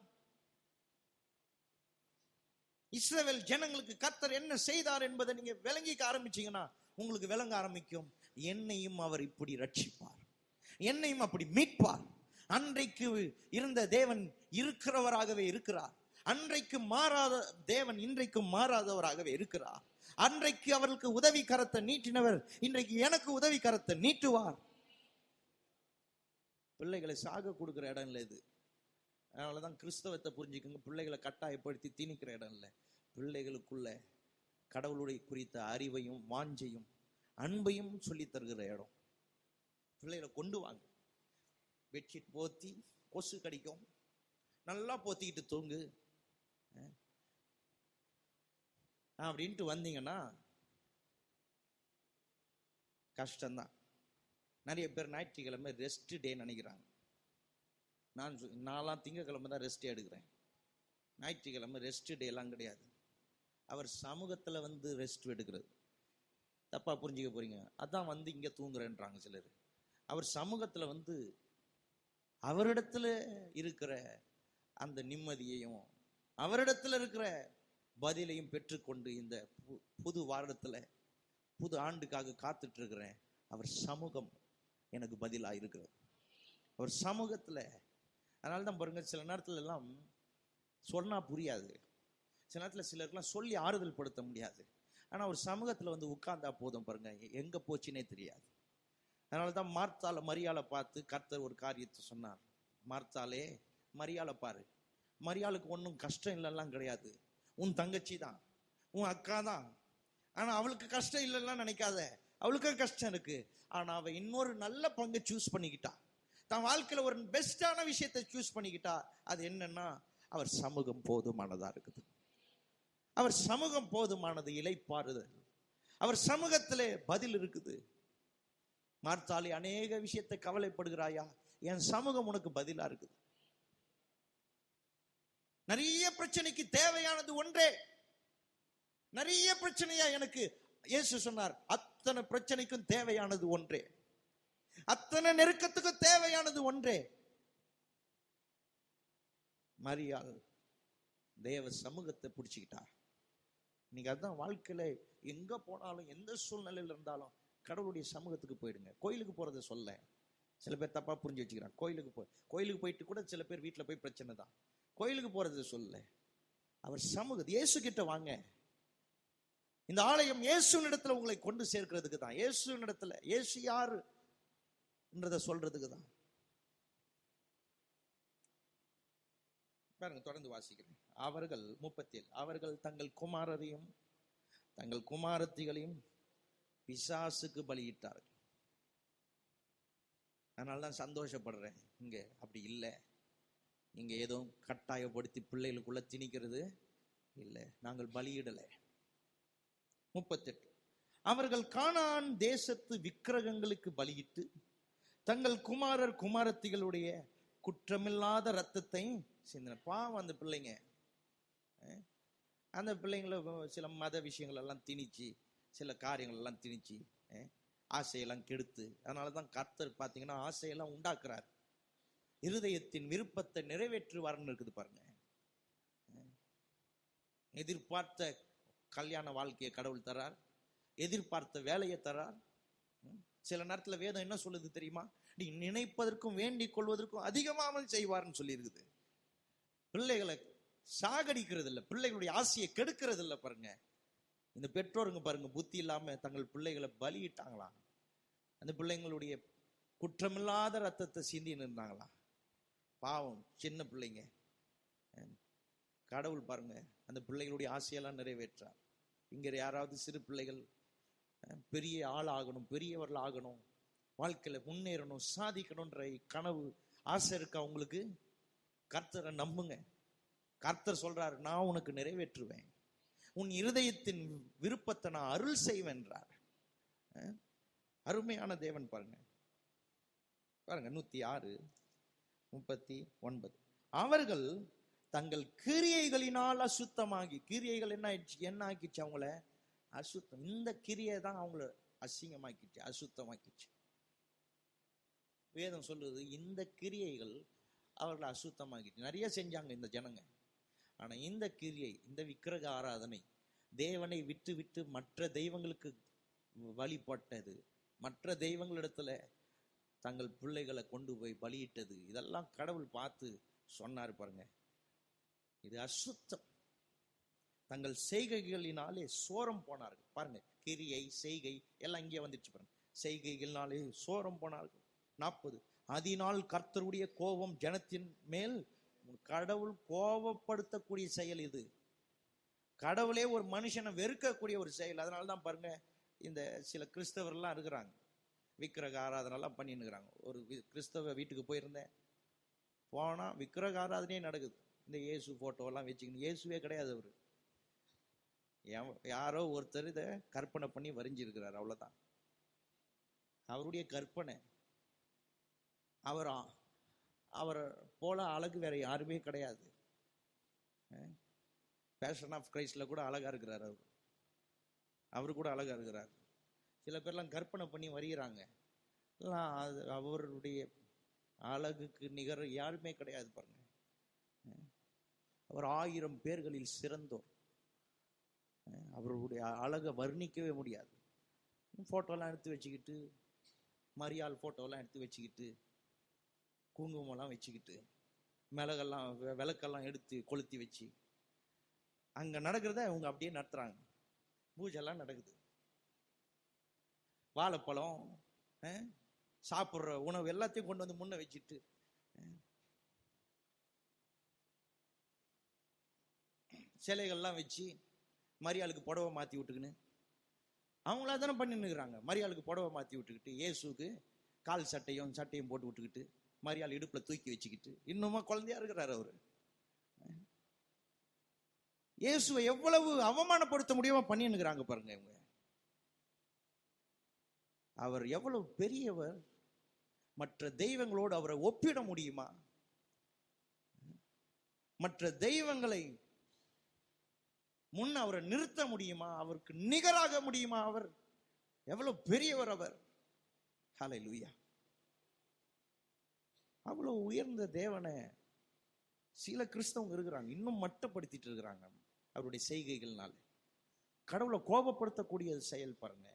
Speaker 1: இஸ்ரவேல் ஜனங்களுக்கு கர்த்தர் என்ன செய்தார் என்பதை நீங்க விளங்கிக்க ஆரம்பிச்சீங்கன்னா உங்களுக்கு விளங்க ஆரம்பிக்கும். என்னையும் அவர் இப்படி ரட்சிப்பார், என்னையும் அப்படி மீட்பார். அன்றைக்கு இருந்த தேவன் இருக்கிறவராகவே இருக்கிறார். அன்றைக்கு மாறாத தேவன் இன்றைக்கும் மாறாதவராகவே இருக்கிறார். அன்றைக்கு அவர்களுக்கு உதவி கரத்தை நீட்டினவர் இன்றைக்கு எனக்கு உதவி கரத்தை நீட்டுவார். பிள்ளைகளை சாக கொடுக்கிற இடம் இல்லை இது. அதனாலதான் கிறிஸ்தவத்தை புரிஞ்சுக்கோங்க. பிள்ளைகளை கட்டாயப்படுத்தி திணிக்கிற இடம் இல்லை. பிள்ளைகளுக்குள்ள கடவுளுடைய குறித்த அறிவையும் வாஞ்சையும் அன்பையும் சொல்லி தருகிற இடம். பிள்ளைகளை கொண்டு வாங்க. பெட்ஷீட் போத்தி, கொசு கடிக்கும், நல்லா போத்திக்கிட்டு தூங்கு அப்படின்ட்டு வந்தீங்கன்னா கஷ்டம்தான். நிறைய பேர் ஞாயிற்றுக்கிழமை ரெஸ்ட் டே நினைக்கிறாங்க. நான்லாம் திங்கக்கிழமை தான் ரெஸ்ட் எடுக்கிறேன். ஞாயிற்றுக்கிழமை ரெஸ்ட் டே எல்லாம் கிடையாது. அவர் சமூகத்துல வந்து ரெஸ்ட் எடுக்கிறது. தப்பா புரிஞ்சுக்க போறீங்க. அதான் வந்து இங்க தூங்குறேன்றாங்க சிலர். அவர் சமூகத்துல வந்து அவரிடத்துல இருக்கிற அந்த நிம்மதியையும் அவரிடத்துல இருக்கிற பதிலையும் பெற்றுக்கொண்டு இந்த புது வாரத்துல புது ஆண்டுக்காக காத்துட்டு இருக்கிறேன். அவர் சமூகம் எனக்கு பதிலாக இருக்கிறது. அவர் சமூகத்துல. அதனால்தான் பாருங்க, சில நேரத்துல எல்லாம் சொன்னா புரியாது. சில நேரத்துல சிலருக்குலாம் சொல்லி ஆறுதல் படுத்த முடியாது. ஆனா ஒரு சமூகத்துல வந்து உட்கார்ந்தா போதும் பாருங்க, எங்க போச்சுன்னே தெரியாது. அதனாலதான் மார்த்தால மரியாளை பார்த்து கர்த்தர் ஒரு காரியத்தை சொன்னார். மார்த்தாலே மரியாளை பாரு, மரியாளுக்கு ஒன்றும் கஷ்டம் இல்லைலாம் கிடையாது. உன் தங்கச்சி தான், உன் அக்கா தான். ஆனா அவளுக்கு கஷ்டம் இல்லைலாம் நினைக்காத, அவளுக்கும் கஷ்டம் இருக்கு. ஆனா அவ இன்னொரு நல்ல பங்கை சூஸ் பண்ணிக்கிட்டா. தன் வாழ்க்கையில ஒரு பெஸ்டான விஷயத்தை சூஸ் பண்ணிக்கிட்டா. அது என்னன்னா, அவர் சமூகம் போதுமானதா இருக்குது. அவர் சமூகம் போதுமானது, இளைப்பாறுதல். அவர் சமூகத்திலே பதில் இருக்குது. மார்த்தாளி, அநேக விஷயத்தை கவலைப்படுகிறாயா? என் சமூகம் உனக்கு பதிலா இருக்குது. நிறைய பிரச்சனைக்கு தேவையானது ஒன்றே. நிறைய பிரச்சனையா எனக்கு இயேசு சொன்னார், அத்தனை பிரச்சனைக்கும் தேவையானது ஒன்றே, அத்தனை நெருக்கத்துக்கும் தேவையானது ஒன்றே. மரியாள் தேவ சமூகத்தை பிடிச்சுக்கிட்டா. நீங்க அதான் வாழ்க்கையில எங்க போனாலும் எந்த சூழ்நிலையில இருந்தாலும் கடவுளுடைய சமூகத்துக்கு போயிடுங்க. கோயிலுக்கு போறதை சொல்ல சில பேர் தப்பா புரிஞ்சு வச்சுக்கிறாங்க. கோயிலுக்கு போயிட்டு கூட சில பேர் வீட்டுல போய் பிரச்சனை தான். கோயிலுக்கு போறது சொல்ல, அவர் சமூகத்தை இயேசு கிட்ட வாங்க. இந்த ஆலயம் இயேசுவின் இடத்துல உங்களை கொண்டு சேர்க்கிறதுக்கு தான். இயேசுவின் இடத்துல இயேசு யாருன்றத சொல்றதுக்கு தான். பாருங்க, தொடர்ந்து வாசிக்கிறேன். அவர்கள் 37, அவர்கள் தங்கள் குமாரரையும் தங்கள் குமாரத்திகளையும் பிசாசுக்கு பலியிட்டார்கள். அதனாலதான் சந்தோஷப்படுறேன். இங்க அப்படி இல்லை. இங்க ஏதோ கட்டாயப்படுத்தி பிள்ளைகளுக்குள்ள திணிக்கிறது இல்லை. நாங்கள் பலியிடலை. 38, அவர்கள் கானான் தேசத்து விக்கிரகங்களுக்கு பலியிட்டு தங்கள் குமாரர் குமாரத்திகளுடைய குற்றமில்லாத ரத்தத்தை சிந்தின. பாவம் அந்த பிள்ளைங்க. அந்த பிள்ளைங்கள சில மத விஷயங்கள் எல்லாம் திணிச்சு, சில காரியங்கள் எல்லாம் திணிச்சு, ஆசையெல்லாம் கெடுத்து. அதனாலதான் கர்த்தர் பாத்தீங்கன்னா ஆசையெல்லாம் உண்டாக்குறார். இருதயத்தின் விருப்பத்தை நிறைவேற்றுவார்னு இருக்குது பாருங்க. எதிர்பார்த்த கல்யாண வாழ்க்கையை கடவுள் தரார், எதிர்பார்த்த வேலையை தரார். சில நேரத்துல வேதம் என்ன சொல்லுது தெரியுமா? நீ நினைப்பதற்கும் வேண்டிக் கொள்வதற்கும் அதிகமாக செய்வார்னு சொல்லி இருக்குது. பிள்ளைகளை சாகடிக்கிறது இல்லை, பிள்ளைகளுடைய ஆசையை கெடுக்கிறது இல்லை. பாருங்க, இந்த பெற்றோருங்க பாருங்க, புத்தி இல்லாம தங்கள் பிள்ளைகளை பலியிட்டாங்களாம். அந்த பிள்ளைங்களுடைய குற்றமில்லாத ரத்தத்தை சிந்தி நின்றாங்களா? பாவம், சின்ன பிள்ளைங்க. கடவுள் பாருங்க அந்த பிள்ளைகளுடைய ஆசையெல்லாம் நிறைவேற்றார். இங்க யாராவது சிறு பிள்ளைகள் பெரிய ஆள் ஆகணும், பெரியவர்கள் ஆகணும், வாழ்க்கையில முன்னேறணும், சாதிக்கணும்ன்ற கனவு ஆசை இருக்கா உங்களுக்கு? கர்த்தரை நம்புங்க. கர்த்தர் சொல்றாரு, நான் உனக்கு நிறைவேற்றுவேன், உன் இருதயத்தின் விருப்பத்தை நான் அருள் செய்வேன்றார். அருமையான தேவன் பாருங்க. பாருங்க 106:39. அவர்கள் தங்கள் கிரியைகளினால் அசுத்தமாகி, கிரியைகள் என்ன ஆயிடுச்சு? என்ன ஆக்கிச்சு அவங்கள? அசுத்தம். இந்த கிரியை தான் அவங்கள அசிங்கமாக்கிச்சு, அசுத்தமாக்கிச்சு. வேதம் சொல்லுது, இந்த கிரியைகள் அவர்களை அசுத்தமாக்கிச்சு. நிறைய செஞ்சாங்க இந்த ஜனங்க. ஆனா இந்த கிரியை, இந்த விக்கிரக ஆராதனை, தேவனை விட்டு விட்டு மற்ற தெய்வங்களுக்கு வழிபட்டது, மற்ற தெய்வங்களிடத்துல தங்கள் பிள்ளைகளை கொண்டு போய் பலியிட்டது, இதெல்லாம் கடவுள் பார்த்து சொன்னார் பாருங்க, இது அசுத்தம். தங்கள் செய்கைகளினாலே சோரம் போனார்கள். பாருங்க, கிரியை செய்கை எல்லாம் இங்கே வந்துடுச்சு பாருங்க. செய்கைகளினாலே சோரம் போனார்கள். 40. அதனால் கர்த்தருடைய கோபம் ஜனத்தின் மேல். கடவுள் கோபப்படுத்தக்கூடிய செயல் இது. கடவுளே ஒரு மனுஷனை வெறுக்கக்கூடிய ஒரு செயல். அதனாலதான் பாருங்க, இந்த சில கிறிஸ்தவர்லாம் இருக்கிறாங்க, விக்கிரக ஆராதனைலாம் பண்ணின்னு இருக்கிறாங்க. ஒரு கிறிஸ்தவ வீட்டுக்கு போயிருந்தேன், போனா விக்கிரக ஆராதனையே நடக்குது. இந்த இயேசு போட்டோவெல்லாம் வச்சுக்கணும். இயேசுவே கிடையாது அவரு, யாரோ ஒருத்தர் இதை கற்பனை பண்ணி வரைஞ்சிருக்கிறார், அவ்வளவுதான். அவருடைய கற்பனை. அவரை போல அழகு வேற யாருமே கிடையாது. பேஷன் ஆஃப் கிரைஸ்ட்ல கூட அழகா இருக்கிறார் அவரு கூட அழகா இருக்கிறார். சில பேர்லாம் கற்பனை பண்ணி வரைகிறாங்க. அவருடைய அழகுக்கு நிகர் யாருமே கிடையாது பாருங்க. அவர் 1000 பேர்களில் சிறந்தோர். அவருடைய அழகை வர்ணிக்கவே முடியாது. போட்டோலாம் எடுத்து வச்சுக்கிட்டு, மரியாள் போட்டோலாம் எடுத்து வச்சுக்கிட்டு, குங்குமம்லாம் வச்சுக்கிட்டு, மிளகெல்லாம் விளக்கெல்லாம் எடுத்து கொளுத்தி வச்சு அங்க நடக்கிறத அவங்க அப்படியே நடத்துறாங்க. பூஜைலாம் நடக்குது. வாழைப்பழம், சாப்பிட்ற உணவு எல்லாத்தையும் கொண்டு வந்து முன்ன வச்சுட்டு, சிலைகள்லாம் வச்சு மரியாளுக்கு புடவை மாற்றி விட்டுக்கின்னு அவங்களா தானே பண்ணின்னுக்குறாங்க. மரியாளுக்கு புடவை மாற்றி விட்டுக்கிட்டு, இயேசுக்கு கால் சட்டையும் போட்டு விட்டுக்கிட்டு, மரியாள் இடுப்புல தூக்கி வச்சுக்கிட்டு, இன்னுமா குழந்தையா இருக்கிறாரு அவரு. இயேசுவை எவ்வளவு அவமானப்படுத்த முடியுமா பண்ணின்னுக்குறாங்க பாருங்க இவங்க. அவர் எவ்வளவு பெரியவர், மற்ற தெய்வங்களோடு அவரை ஒப்பிட முடியுமா? மற்ற தெய்வங்களை முன் அவரை நிறுத்த முடியுமா? அவருக்கு நிகராக முடியுமா? அவர் எவ்வளவு பெரியவர் அவர். ஹல்லேலூயா. அவ்வளவு உயர்ந்த தேவனை சில கிறிஸ்தவங்க இருக்கிறாங்க, இன்னும் மட்டுப்படுத்திட்டு இருக்கிறாங்க அவருடைய செய்கைகள்னால. கடவுளை கோபப்படுத்தக்கூடிய செயல் பாருங்க.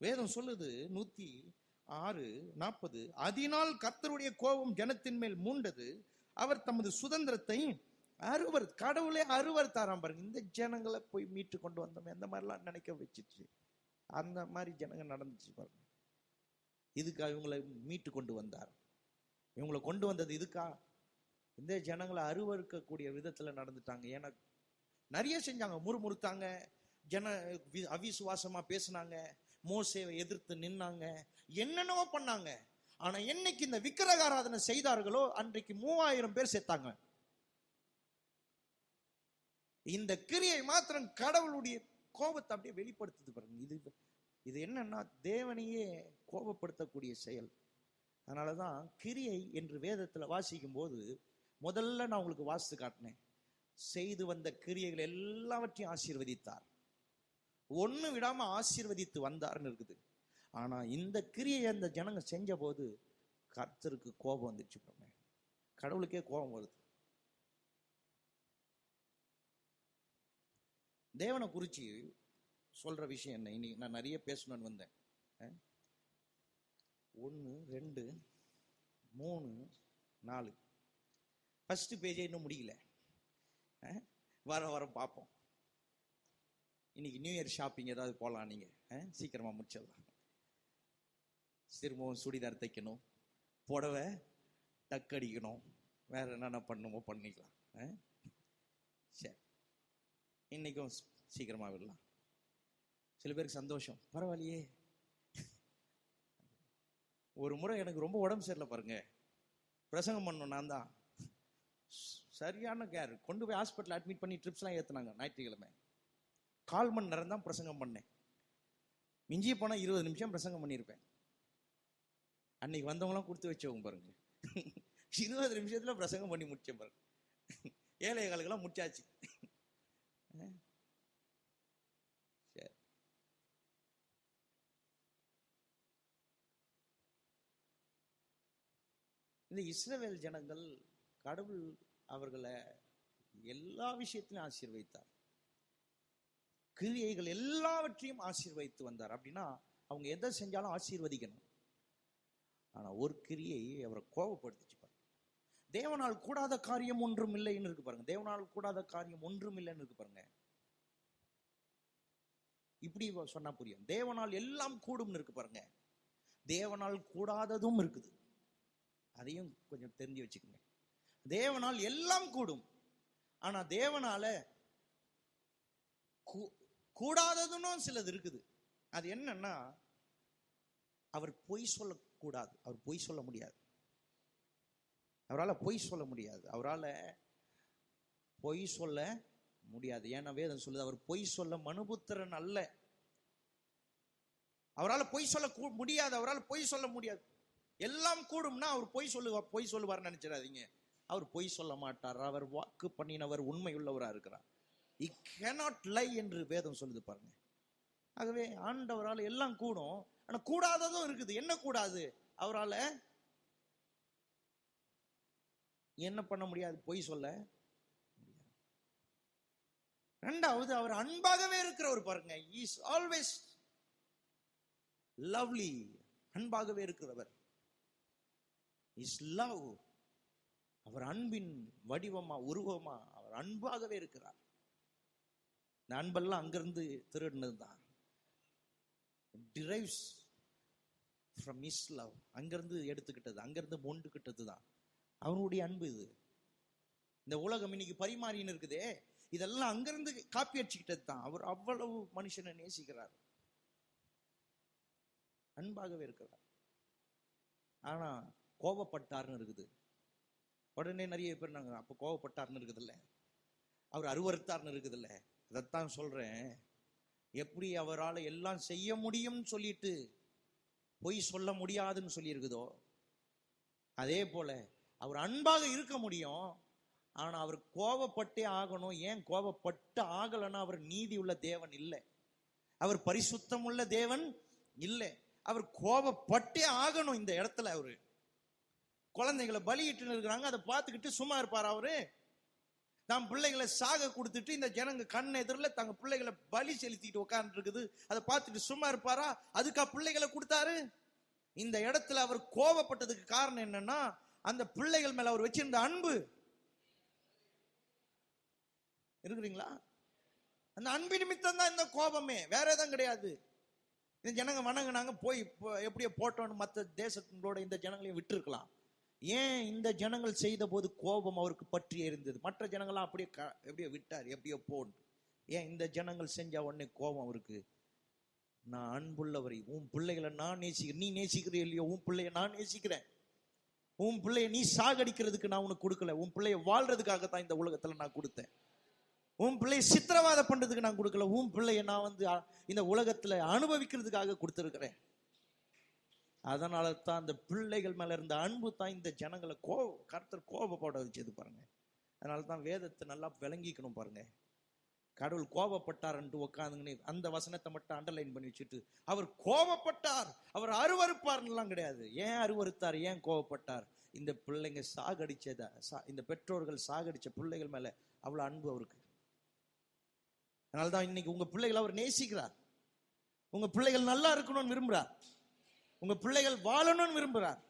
Speaker 1: வேதம் சொல்லுது 106:40. அதனால் கர்த்தருடைய கோபம் ஜனத்தின் மேல் மூண்டது, அவர் தமது சுதந்திரத்தை கடவுளே அருவருத்தாராம் பாருங்க. இந்த ஜனங்களை போய் மீட்டு கொண்டு வந்தோம், அந்த மாதிரிலாம் நினைக்க வச்சிச்சு. அந்த மாதிரி ஜனங்க நடந்துச்சு பாருங்க. இதுக்கா இவங்களை மீட்டு கொண்டு வந்தார்? இவங்களை கொண்டு வந்தது இதுக்கா? இந்த ஜனங்களை அருவருக்கக்கூடிய விதத்துல நடந்துட்டாங்க. ஏன்னா நிறைய செஞ்சாங்க, முறுமுறுத்தாங்க, அவிசுவாசமா பேசினாங்க, மோசேவை எதிர்த்து நின்னாங்க, என்னென்னவோ பண்ணாங்க. ஆனா என்னைக்கு இந்த விக்கிரக ஆராதனை செய்தார்களோ அன்றைக்கு 3000 பேர் செத்தாங்க. இந்த கிரியை மாத்திரம் கடவுளுடைய கோபத்தை அப்படியே வெளிப்படுத்துது பாருங்க. இது என்னன்னா தேவனையே கோபப்படுத்தக்கூடிய செயல். அதனாலதான் கிரியை என்று வேதத்துல வாசிக்கும் போது முதல்ல நான் உங்களுக்கு வாசித்து காட்டினேன். செய்து வந்த கிரியைகள் எல்லாவற்றையும் ஆசீர்வதித்தார், ஒண்ணு விடாம ஆசீர்வதித்து வந்தார்னு இருக்குது. ஆனா இந்த கிரியை அந்த ஜனங்க செஞ்ச போது கர்த்தருக்கு கோபம் வந்துச்சு. கடவுளுக்கே கோபம் வருது. தேவனை குறிச்சு சொல்ற விஷயம் என்ன? இன்னைக்கு நான் நிறைய பேசணும்னு வந்தேன். 1 2 3 4 ஃபர்ஸ்ட் பேஜே இன்னும் முடியல. வாரம் பார்ப்போம். இன்னைக்கு நியூ இயர் ஷாப்பிங் ஏதாவது போகலாம். நீங்க சீக்கிரமா முடிச்சிடலாம். திரும்பவும் சுடிதார் தைக்கணும், புடவை டக் அடிக்கணும், வேற என்னென்ன பண்ணுமோ பண்ணிக்கலாம். சரி, இன்னைக்கும் சீக்கிரமா விடலாம். சில பேருக்கு சந்தோஷம், பரவாயில்லையே. ஒரு முறை எனக்கு ரொம்ப உடம்பு சரியில்லை பாருங்க, பிரசங்கம் பண்ணணும். நான் தான் சரியான கேர், கொண்டு போய் ஹாஸ்பிட்டல் அட்மிட் பண்ணி ட்ரிப்ஸ்லாம் ஏற்றுனாங்க. ஞாயிற்றுக்கிழமை 1/4 மணி நேரம் தான் பிரசங்கம் பண்ணேன். மிஞ்சி போனா 20 நிமிஷம் பிரசங்கம் பண்ணியிருப்பேன். அன்னைக்கு வந்தவங்களாம் கொடுத்து வச்சவங்க பாருங்க, 20 நிமிஷத்துல பிரசங்கம் பண்ணி முடிச்சேன் பாருங்க. ஏழை காலுக்கெல்லாம் முடிச்சாச்சு. சரி, இந்த இஸ்ரவேல் ஜனங்கள் கடவுள் அவர்களை எல்லா விஷயத்திலும் ஆசீர்வதித்தார். கிரியைகள் எல்லாவற்றையும் ஆசீர்வதித்து வந்தார். அப்படின்னா அவங்க எதை செஞ்சாலும் ஆசீர்வதிக்கணும். ஆனா ஒரு கிரியை அவரை கோபப்படுத்திச்சு பாருங்க. தேவனால் கூடாத காரியம் ஒன்றும் இல்லைன்னு இருக்கு பாருங்க. தேவனால் கூடாத காரியம் ஒன்றும் இல்லைன்னு இருக்கு பாருங்க. இப்படி சொன்னா புரியும். தேவனால் எல்லாம் கூடும் இருக்கு பாருங்க. தேவனால் கூடாததும் இருக்குது. அதையும் கொஞ்சம் தெரிஞ்சு வச்சுக்கோங்க. தேவனால் எல்லாம் கூடும், ஆனா தேவனால கூடாததுன்னு சிலது இருக்குது. அது என்னன்னா, அவர் பொய் சொல்லக்கூடாது. அவர் பொய் சொல்ல முடியாது. அவரால் பொய் சொல்ல முடியாது. அவரால் பொய் சொல்ல முடியாது. ஏன்னா வேதம் சொல்லுது, அவர் பொய் சொல்ல மனுபுத்திரன் அல்ல. அவரால் பொய் சொல்ல முடியாது. அவரால் பொய் சொல்ல முடியாது. எல்லாம் கூடும்னா அவர் பொய் சொல்லுவார் நினைச்சிடாதீங்க. அவர் பொய் சொல்ல மாட்டார். அவர் வாக்கு பண்ணினவர், உண்மை உள்ளவரா இருக்கிறார். He cannot lie என்று வேதம் சொல்லுது பாருங்க. ஆகவே ஆண்டவரால் எல்லாம் கூடும், ஆனா கூடாததும் இருக்குது. என்ன கூடாது? அவரால் என்ன பண்ண முடியாது? பொய் சொல்ல முடியாது. இரண்டாவது, அவர் அன்பாகவே இருக்கிறவர் பாருங்க. He is always lovely. அன்பாகவே இருக்கிறவர். His love, அவர் அன்பின் வடிவமா, உருவமா அவர் அன்பாகவே இருக்கிறார். இந்த அன்பெல்லாம் அங்கிருந்து திருடினது தான். derives from his love. அங்கிருந்து எடுத்துக்கிட்டது, அங்கிருந்து மொண்டுக்கிட்டது தான் அவனுடைய அன்பு. இது இந்த உலகம் இன்னைக்கு பரிமாறின்னு இருக்குதே, இதெல்லாம் அங்கிருந்து காப்பி அடிச்சுக்கிட்டது தான். அவர் அவ்வளவு மனுஷனை நேசிக்கிறார், அன்பாகவே இருக்கிறார். ஆனா கோபப்பட்டார்னு இருக்குது. உடனே நிறைய பேர் நாங்க அப்ப கோபப்பட்டார்னு இருக்குதுல்ல, அவர் அருவருத்தார்னு இருக்குதுல்ல. அதைத்தான் சொல்றேன். எப்படி அவரால் எல்லாம் செய்ய முடியும்னு சொல்லிட்டு பொய் சொல்ல முடியாதுன்னு சொல்லி இருக்குதோ, அதே போல அவர் அன்பாக இருக்க முடியும். ஆனா அவர் கோபப்பட்டே ஆகணும். ஏன் கோபப்பட்டு ஆகலன்னா அவர் நீதி உள்ள தேவன் இல்லை, அவர் பரிசுத்தம் உள்ள தேவன் இல்லை. அவர் கோபப்பட்டே ஆகணும். இந்த இடத்துல அவரு குழந்தைகளை பலியிட்டு இருக்கிறாங்க, அதை பார்த்துக்கிட்டு சும்மா இருப்பார் அவரு? தாம் பிள்ளைகளை சாக கொடுத்துட்டு இந்த ஜனங்க கண் எதிரில் தங்க பிள்ளைகளை பலி செலுத்திட்டு உட்கார்ந்து இருக்குது, அதை பார்த்துட்டு சும்மா இருப்பாரா? அதுக்கா பிள்ளைகளை கொடுத்தாரு? இந்த இடத்துல அவர் கோபப்பட்டதுக்கு காரணம் என்னன்னா, அந்த பிள்ளைகள் மேல அவர் வச்சிருந்த அன்பு. இருக்கிறீங்களா? அந்த அன்பு நிமித்தம் தான் இந்த கோபமே, வேற எதுவும் கிடையாது. இந்த ஜனங்க வணங்கினாங்க, போய் எப்படியோ போட்டோன்னு மற்ற தேசங்களோட இந்த ஜனங்களையும் விட்டு இருக்கலாம். ஏன் இந்த ஜனங்கள் செய்த போது கோபம் அவருக்கு பற்றி இருந்தது? மற்ற ஜனங்கள்லாம் அப்படியே எப்படியோ விட்டார், எப்படியோ போன்னு. ஏன் இந்த ஜனங்கள் செஞ்ச உடனே கோபம் அவருக்கு? நான் அன்புள்ளவரை, உன் பிள்ளைகளை நான் நேசிக்கிறேன், நீ நேசிக்கிறே இல்லையோ, உன் பிள்ளைய நான் நேசிக்கிறேன். உன் பிள்ளைய நீ சாகடிக்கிறதுக்கு நான் உனக்கு கொடுக்கல, உன் பிள்ளைய வாழ்றதுக்காகத்தான் இந்த உலகத்துல நான் கொடுத்தேன். உன் பிள்ளைய சித்திரவாதம் பண்றதுக்கு நான் கொடுக்கல, உன் பிள்ளைய நான் இந்த உலகத்துல அனுபவிக்கிறதுக்காக கொடுத்திருக்கிறேன். அதனால தான் அந்த பிள்ளைகள் மேல இருந்த அன்பு தான் இந்த ஜனங்களை கர்த்தர் கோபப்பட வச்சது பாருங்க. அதனால தான் வேதத்தை நல்லா விளங்கிக்கணும் பாருங்க. கடவுள் கோபப்பட்டார்ன்ட்டு உட்காந்துங்கன்னு அந்த வசனத்தை மட்டும் அண்டர்லைன் பண்ணி வச்சுட்டு அவர் கோபப்பட்டார், அவர் அருவருப்பார்லாம் கிடையாது. ஏன் அருவருத்தார், ஏன் கோபப்பட்டார்? இந்த பிள்ளைங்க இந்த பெற்றோர்கள் சாகடிச்ச பிள்ளைகள் மேல அவ்வளவு அன்பு அவருக்கு. அதனால்தான் இன்னைக்கு உங்க பிள்ளைகளை அவர் நேசிக்கிறார். உங்க பிள்ளைகள் நல்லா இருக்கணும்னு விரும்புறார். உங்க பிள்ளைகள் வாழணும்னு விரும்புறார்.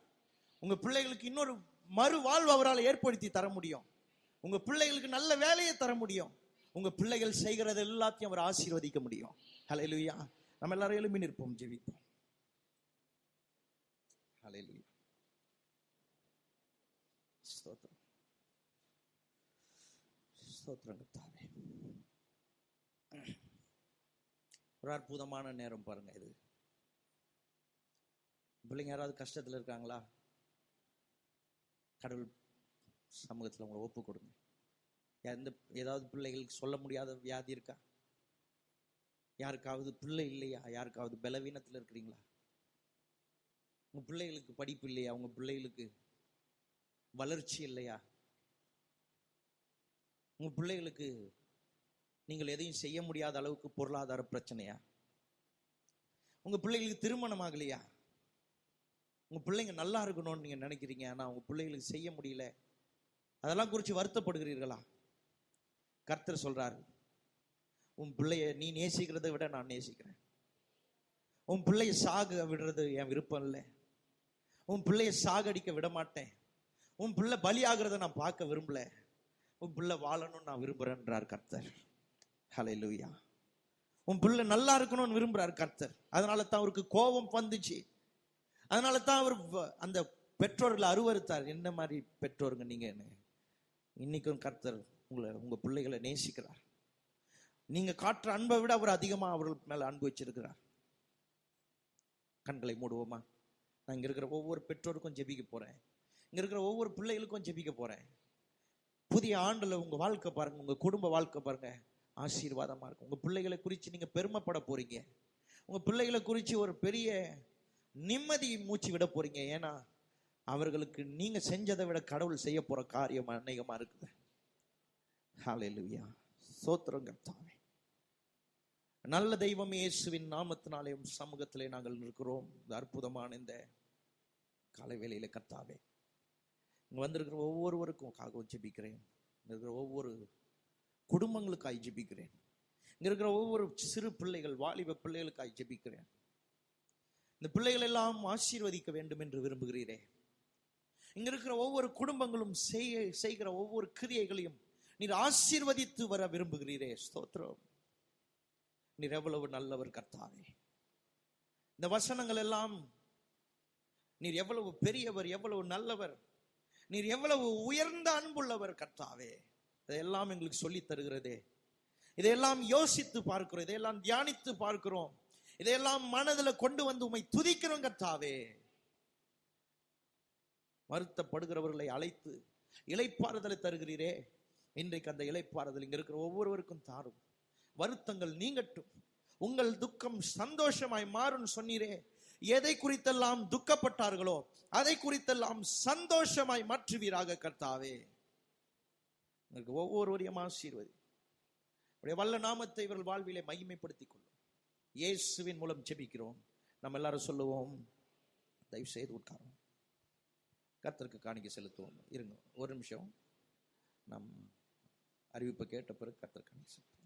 Speaker 1: உங்க பிள்ளைகளுக்கு இன்னொரு மறு வாழ்வு அவரால் ஏற்படுத்தி தர முடியும். உங்க பிள்ளைகளுக்கு நல்ல வேலையை தர முடியும். உங்க பிள்ளைகள் செய்கிறது எல்லாத்தையும் அவர் ஆசீர்வதிக்க முடியும். ஹல்லேலூயா. நம்ம எல்லாரும் எழும்பி நிற்போம், ஜெபிப்போம். ஹல்லேலூயா. ஸ்தோத்திரம், ஸ்தோத்திரம் கர்த்தாவே. ஒரு அற்புதமான நேரம் பாருங்க இது. பிள்ளைங்க யாராவது கஷ்டத்தில் இருக்காங்களா? கடவுள் சமூகத்தில் உங்களை ஒப்பு கொடுங்க. ஏதாவது பிள்ளைகளுக்கு சொல்ல முடியாத வியாதி இருக்கா? யாருக்காவது பிள்ளை இல்லையா? யாருக்காவது பலவீனத்தில் இருக்கிறீங்களா? உங்க பிள்ளைகளுக்கு படிப்பு இல்லையா? உங்க பிள்ளைகளுக்கு வளர்ச்சி இல்லையா? உங்க பிள்ளைகளுக்கு நீங்கள் எதையும் செய்ய முடியாத அளவுக்கு பொருளாதார பிரச்சனையா? உங்க பிள்ளைகளுக்கு திருமணம் ஆகலையா? உங்க பிள்ளைங்க நல்லா இருக்கணும்னு நீங்க நினைக்கிறீங்க, ஆனா உங்க பிள்ளைகளுக்கு செய்ய முடியல, அதெல்லாம் குறித்து வருத்தப்படுகிறீர்களா? கர்த்தர் சொல்றாரு, உன் பிள்ளைய நீ நேசிக்கிறதை விட நான் நேசிக்கிறேன். உன் பிள்ளைய சாக விடுறது என் விருப்பம் இல்லை. உன் பிள்ளைய சாகடிக்க விட மாட்டேன். உன் பிள்ளை பலியாகிறத நான் பார்க்க விரும்பல. உன் பிள்ளை வாழணும்னு நான் விரும்புறேன்றார் கர்த்தர். ஹல்லேலூயா. உன் பிள்ளை நல்லா இருக்கணும்னு விரும்புறார் கர்த்தர். அதனால தான் அவருக்கு கோபம் வந்துச்சு. அதனால தான் அவர் அந்த பெற்றோர்களை அருவருத்தார். என்ன மாதிரி பெற்றோருங்க நீங்க? இன்னைக்கும் கர்த்தர் உங்க பிள்ளைகளை நேசிக்கிறார். நீங்க காட்டுற அன்பை விட அவர் அதிகமா அவர்கள் மேல அன்பு வச்சிருக்கிறார். கண்களை மூடுவோமா? நான் இங்க இருக்கிற ஒவ்வொரு பெற்றோருக்கும் ஜெபிக்க போறேன். இங்க இருக்கிற ஒவ்வொரு பிள்ளைகளுக்கும் ஜெபிக்க போறேன். புதிய ஆண்டுல உங்க வாழ்க்கை பாருங்க, உங்க குடும்ப வாழ்க்கை பாருங்க, ஆசீர்வாதமா இருக்கும். உங்க பிள்ளைகளை குறித்து நீங்க பெருமைப்பட போறீங்க. உங்க பிள்ளைகளை குறித்து ஒரு பெரிய நிம்மதி மூச்சு விட போறீங்க. ஏன்னா அவர்களுக்கு நீங்க செஞ்சதை விட கடவுள் செய்ய போற காரியம் அநேகமா இருக்குது. ஹல்லேலூயா. ஸ்தோத்திரம் கர்த்தாவே. நல்ல தெய்வம் இயேசுவின் நாமத்தினாலே சமூகத்திலே நாங்கள் இருக்கிறோம். இந்த அற்புதமான இந்த காலை வேளையில கர்த்தாவே, இங்க வந்திருக்கிற ஒவ்வொருவருக்கும் ஜெபிக்கிறேன். இங்க இருக்கிற ஒவ்வொரு குடும்பங்களுக்காய் ஜெபிக்கிறேன். இங்க இருக்கிற ஒவ்வொரு சிறு பிள்ளைகள், வாலிப பிள்ளைகளுக்காய் ஜெபிக்கிறேன். இந்த பிள்ளைகள் எல்லாம் ஆசீர்வதிக்க வேண்டும் என்று விரும்புகிறீரே. இங்க இருக்கிற ஒவ்வொரு குடும்பங்களும் செய்கிற ஒவ்வொரு கிரியைகளையும் நீர் ஆசீர்வதித்து வர விரும்புகிறீரே. ஸ்தோத்திரம். நீர் எவ்வளவு நல்லவர் கர்த்தாவே. இந்த வசனங்கள் எல்லாம் நீர் எவ்வளவு பெரியவர், எவ்வளவு நல்லவர், நீர் எவ்வளவு உயர்ந்த அன்புள்ளவர் கர்த்தாவே. இதையெல்லாம் எங்களுக்கு சொல்லி தருகிறதே. இதையெல்லாம் யோசித்து பார்க்கிறோம், இதையெல்லாம் தியானித்து பார்க்கிறோம், இதையெல்லாம் மனதில் கொண்டு வந்து உம்மை துதிக்கிறோம் கர்த்தாவே. வருத்தப்படுகிறவர்களை அழைத்து இளைப்பாறுதலை தருகிறீரே. இன்றைக்கு அந்த இளைப்பாறுதல் இங்க இருக்கிற ஒவ்வொருவருக்கும் தாரும். வருத்தங்கள் நீங்கட்டும், உங்கள் துக்கம் சந்தோஷமாய் மாறும் சொன்னீரே. எதை குறித்தெல்லாம் துக்கப்பட்டார்களோ அதை குறித்தெல்லாம் சந்தோஷமாய் மாற்றுவீராக கர்த்தாவே. ஒவ்வொருவரையும் ஆசீர்வதி. உடைய வல்ல நாமத்தை இவர்கள் வாழ்விலே மகிமைப்படுத்திக் கொள்ளும். இயேசுவின் மூலம் ஜெபிக்கிறோம். நம்ம எல்லாரும் சொல்லுவோம். தயவு செய்து உட்காரும். கர்த்தருக்கு காணிக்கை செலுத்துவோம். இருங்க ஒரு நிமிஷம். நம் அறிவிப்பை கேட்ட பிறகு கர்த்தர் காணிக்கை செலுத்துவோம்.